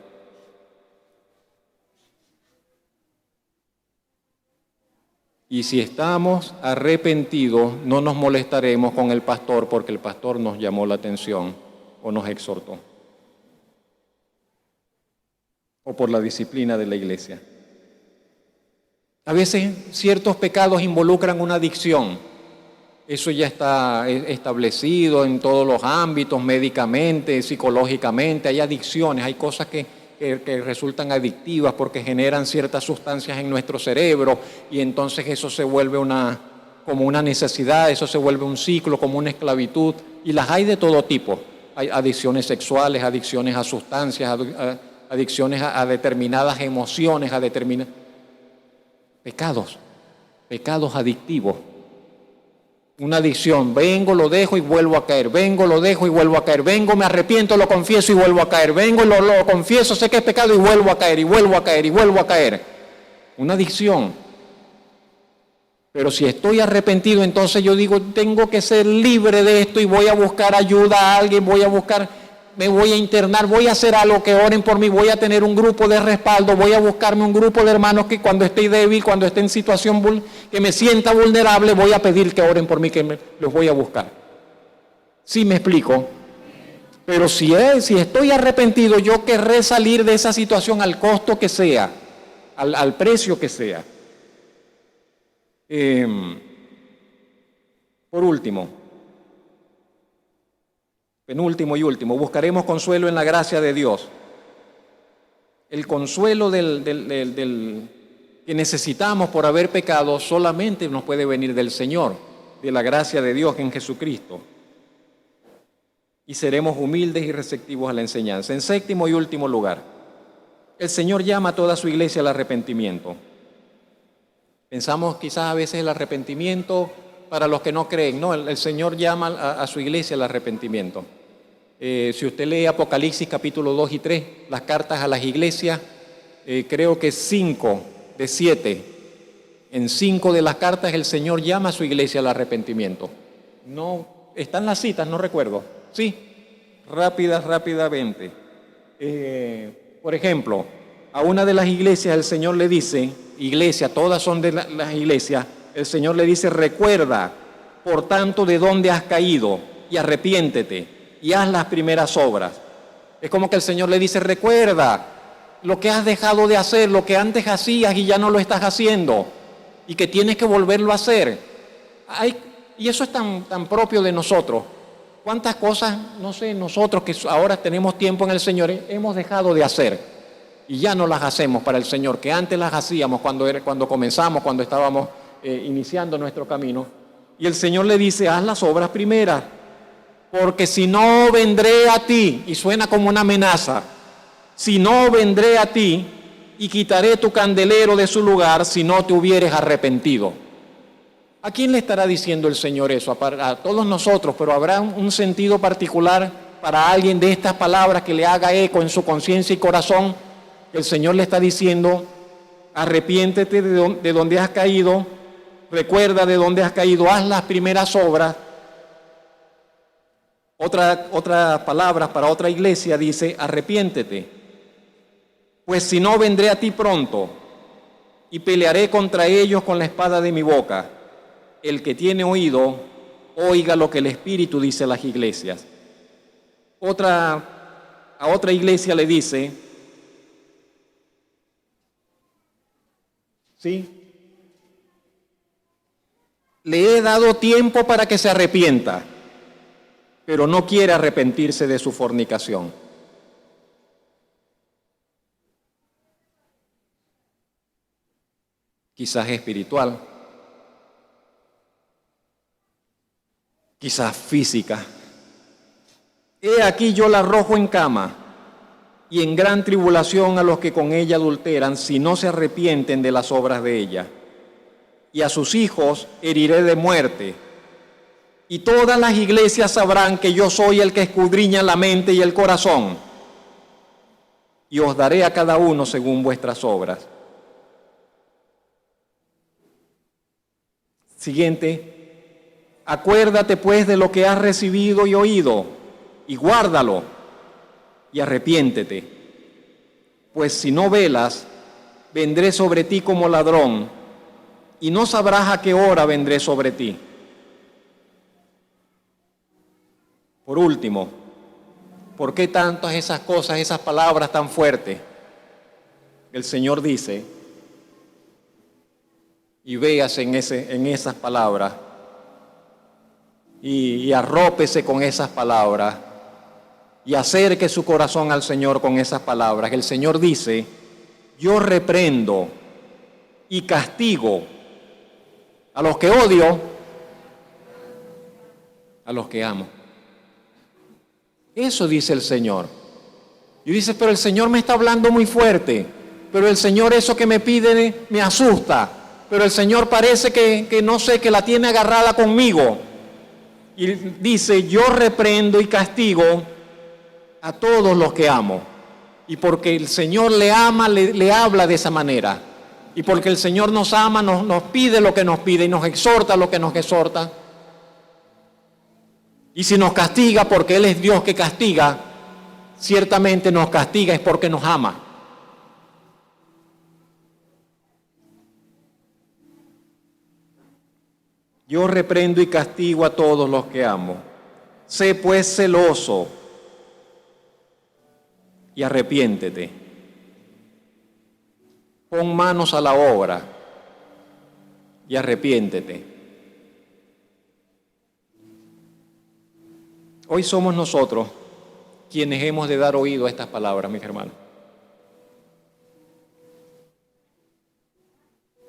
Y si estamos arrepentidos, no nos molestaremos con el pastor porque el pastor nos llamó la atención o nos exhortó. O por la disciplina de la iglesia. A veces ciertos pecados involucran una adicción. Eso ya está establecido en todos los ámbitos, médicamente, psicológicamente. Hay adicciones, hay cosas que resultan adictivas porque generan ciertas sustancias en nuestro cerebro y entonces eso se vuelve como una necesidad, eso se vuelve un ciclo, como una esclavitud. Y las hay de todo tipo. Hay adicciones sexuales, adicciones a sustancias, adicciones a determinadas emociones, a determinados pecados adictivos. Una adicción, vengo, lo dejo y vuelvo a caer, vengo, lo dejo y vuelvo a caer, vengo, me arrepiento, lo confieso y vuelvo a caer, vengo, lo confieso, sé que es pecado y vuelvo a caer, y vuelvo a caer, y vuelvo a caer. Una adicción. Pero si estoy arrepentido, entonces yo digo, tengo que ser libre de esto y voy a buscar ayuda a alguien, me voy a internar, voy a hacer algo, que oren por mí, voy a tener un grupo de respaldo, voy a buscarme un grupo de hermanos que cuando esté débil, cuando esté en situación que me sienta vulnerable, voy a pedir que oren por mí, los voy a buscar. ¿Sí me explico? Pero si estoy arrepentido, yo querré salir de esa situación al costo que sea, al precio que sea. Por último, penúltimo y último, buscaremos consuelo en la gracia de Dios. El consuelo que necesitamos por haber pecado solamente nos puede venir del Señor, de la gracia de Dios en Jesucristo. Y seremos humildes y receptivos a la enseñanza. En séptimo y último lugar, el Señor llama a toda su iglesia al arrepentimiento. Pensamos quizás a veces el arrepentimiento para los que no creen. No, el Señor llama a su iglesia al arrepentimiento. Si usted lee Apocalipsis capítulo 2 y 3, las cartas a las iglesias, creo que 5 de 7, en 5 de las cartas el Señor llama a su iglesia al arrepentimiento. No, están las citas, no recuerdo. Sí, rápidamente. Por ejemplo, a una de las iglesias el Señor le dice, iglesia, todas son de las iglesias, el Señor le dice, recuerda, por tanto, de dónde has caído y arrepiéntete y haz las primeras obras. Es como que el Señor le dice, recuerda lo que has dejado de hacer, lo que antes hacías y ya no lo estás haciendo y que tienes que volverlo a hacer. Y eso es tan propio de nosotros. ¿Cuántas cosas, no sé, nosotros que ahora tenemos tiempo en el Señor, hemos dejado de hacer y ya no las hacemos para el Señor, que antes las hacíamos cuando comenzamos, cuando estábamos iniciando nuestro camino? Y el Señor le dice, haz las obras primeras, porque si no vendré a ti, y suena como una amenaza, si no vendré a ti y quitaré tu candelero de su lugar si no te hubieres arrepentido. ¿A quién le estará diciendo el Señor eso? A todos nosotros, pero habrá un sentido particular para alguien de estas palabras que le haga eco en su conciencia y corazón, el Señor le está diciendo: arrepiéntete de donde has caído, recuerda de dónde has caído, haz las primeras obras. Otra palabra para otra iglesia dice: arrepiéntete, pues si no, vendré a ti pronto y pelearé contra ellos con la espada de mi boca. El que tiene oído, oiga lo que el Espíritu dice a las iglesias. A otra iglesia le dice: ¿sí? Le he dado tiempo para que se arrepienta, pero no quiere arrepentirse de su fornicación. Quizás espiritual, quizás física. He aquí yo la arrojo en cama y en gran tribulación a los que con ella adulteran, si no se arrepienten de las obras de ella. Y a sus hijos heriré de muerte. Y todas las iglesias sabrán que yo soy el que escudriña la mente y el corazón. Y os daré a cada uno según vuestras obras. Siguiente. Acuérdate pues de lo que has recibido y oído, y guárdalo, y arrepiéntete. Pues si no velas, vendré sobre ti como ladrón, y no sabrás a qué hora vendré sobre ti. Por último, ¿por qué tantas esas cosas, esas palabras tan fuertes? El Señor dice, y véase en esas palabras, y arrópese con esas palabras, y acerque su corazón al Señor con esas palabras. El Señor dice: yo reprendo y castigo a los que odio, a los que amo. Eso dice el Señor. Y dice: pero el Señor me está hablando muy fuerte, pero el Señor eso que me pide me asusta, pero el Señor parece que no sé, que la tiene agarrada conmigo. Y dice: yo reprendo y castigo a todos los que amo. Y porque el Señor le ama, le habla de esa manera. Y porque el Señor nos ama, nos pide lo que nos pide y nos exhorta lo que nos exhorta. Y si nos castiga, porque Él es Dios que castiga, ciertamente nos castiga es porque nos ama. Yo reprendo y castigo a todos los que amo. Sé pues celoso y arrepiéntete. Pon manos a la obra y arrepiéntete. Hoy somos nosotros quienes hemos de dar oído a estas palabras, mis hermanos.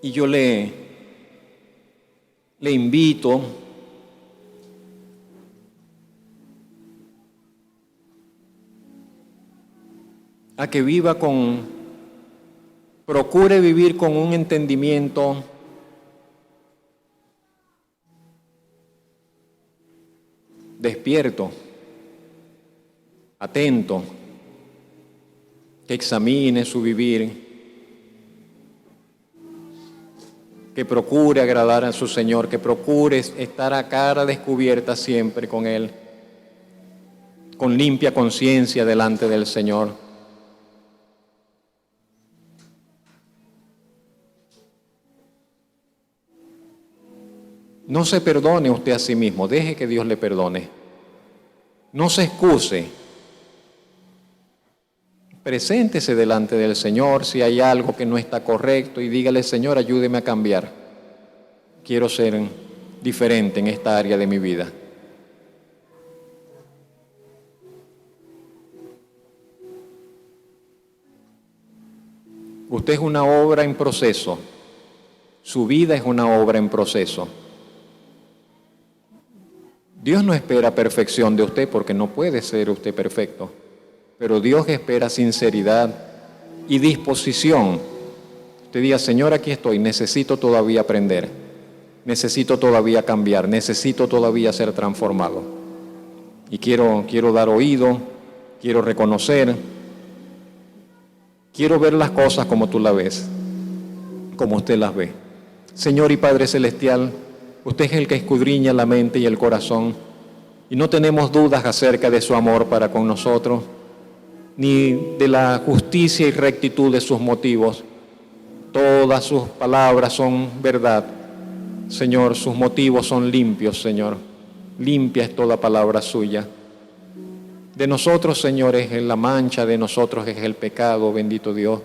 Y yo le invito a que procure vivir con un entendimiento despierto, atento, que examine su vivir, que procure agradar a su Señor, que procure estar a cara descubierta siempre con Él, con limpia conciencia delante del Señor. No se perdone usted a sí mismo, deje que Dios le perdone. No se excuse. Preséntese delante del Señor si hay algo que no está correcto y dígale: Señor, ayúdeme a cambiar. Quiero ser diferente en esta área de mi vida. Usted es una obra en proceso. Su vida es una obra en proceso. Dios no espera perfección de usted porque no puede ser usted perfecto, pero Dios espera sinceridad y disposición. Usted diga: Señor, aquí estoy, necesito todavía aprender, necesito todavía cambiar, necesito todavía ser transformado. Y quiero dar oído, quiero reconocer, quiero ver las cosas como tú las ves, como usted las ve. Señor y Padre Celestial, usted es el que escudriña la mente y el corazón, y no tenemos dudas acerca de su amor para con nosotros, ni de la justicia y rectitud de sus motivos. Todas sus palabras son verdad, Señor, sus motivos son limpios, Señor. Limpia es toda palabra suya. De nosotros, Señor, es la mancha, de nosotros es el pecado, bendito Dios.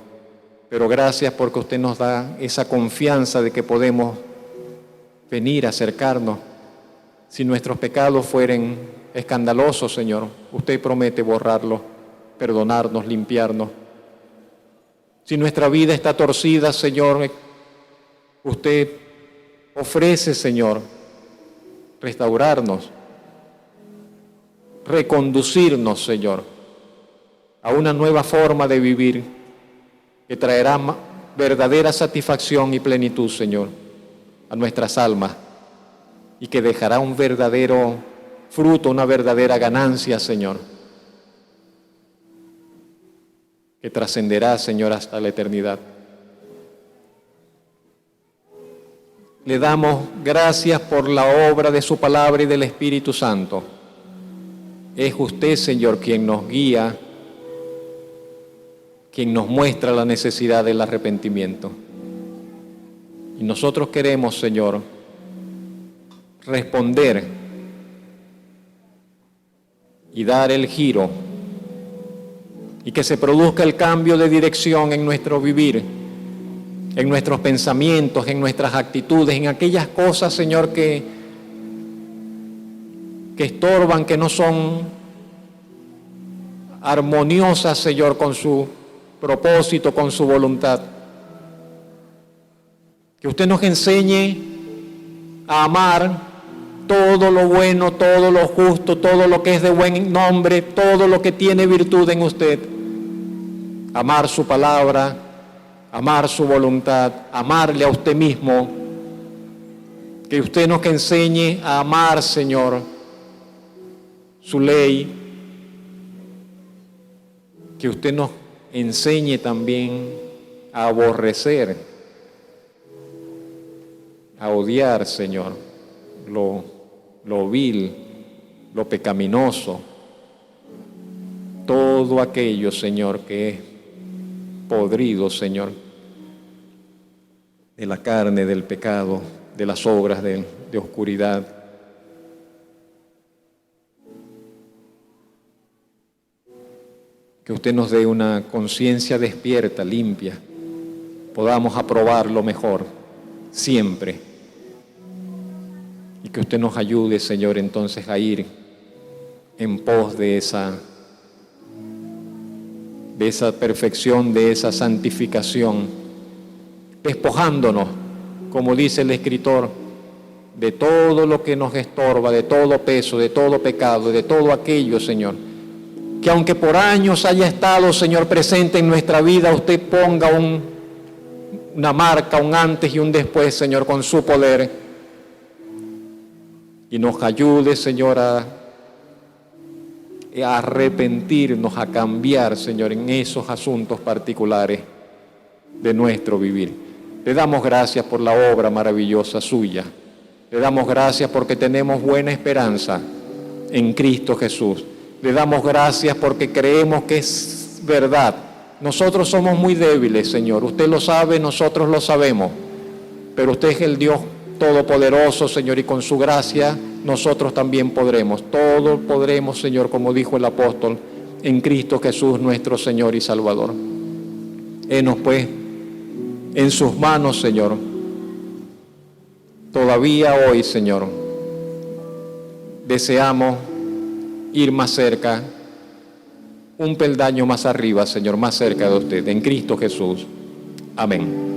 Pero gracias porque usted nos da esa confianza de que podemos venir a acercarnos. Si nuestros pecados fueren escandalosos, Señor, usted promete borrarlos, perdonarnos, limpiarnos. Si nuestra vida está torcida, Señor, usted ofrece, Señor, restaurarnos, reconducirnos, Señor, a una nueva forma de vivir que traerá verdadera satisfacción y plenitud, Señor, a nuestras almas, y que dejará un verdadero fruto, una verdadera ganancia, Señor, que trascenderá, Señor, hasta la eternidad. Le damos gracias por la obra de su palabra y del Espíritu Santo. Es usted, Señor, quien nos guía, quien nos muestra la necesidad del arrepentimiento. Y nosotros queremos, Señor, responder y dar el giro y que se produzca el cambio de dirección en nuestro vivir, en nuestros pensamientos, en nuestras actitudes, en aquellas cosas, Señor, que estorban, que no son armoniosas, Señor, con su propósito, con su voluntad. Que usted nos enseñe a amar todo lo bueno, todo lo justo, todo lo que es de buen nombre, todo lo que tiene virtud en usted. Amar su palabra, amar su voluntad, amarle a usted mismo. Que usted nos enseñe a amar, Señor, su ley. Que usted nos enseñe también a aborrecer, a odiar, Señor, lo vil, lo pecaminoso, todo aquello, Señor, que es podrido, Señor, de la carne, del pecado, de las obras de oscuridad. Que usted nos dé una conciencia despierta, limpia, podamos aprobar lo mejor, siempre. Y que usted nos ayude, Señor, entonces a ir en pos de esa perfección, de esa santificación, despojándonos, como dice el escritor, de todo lo que nos estorba, de todo peso, de todo pecado, de todo aquello, Señor, que aunque por años haya estado, Señor, presente en nuestra vida, usted ponga una marca, un antes y un después, Señor, con su poder, y nos ayude, Señor, a arrepentirnos, a cambiar, Señor, en esos asuntos particulares de nuestro vivir. Le damos gracias por la obra maravillosa suya. Le damos gracias porque tenemos buena esperanza en Cristo Jesús. Le damos gracias porque creemos que es verdad. Nosotros somos muy débiles, Señor. Usted lo sabe, nosotros lo sabemos. Pero usted es el Dios todopoderoso, Señor, y con su gracia nosotros también podremos. Todo podremos, Señor, como dijo el apóstol, en Cristo Jesús, nuestro Señor y Salvador. Henos, pues, en sus manos, Señor. Todavía hoy, Señor, deseamos ir más cerca, un peldaño más arriba, Señor, más cerca de usted, en Cristo Jesús. Amén.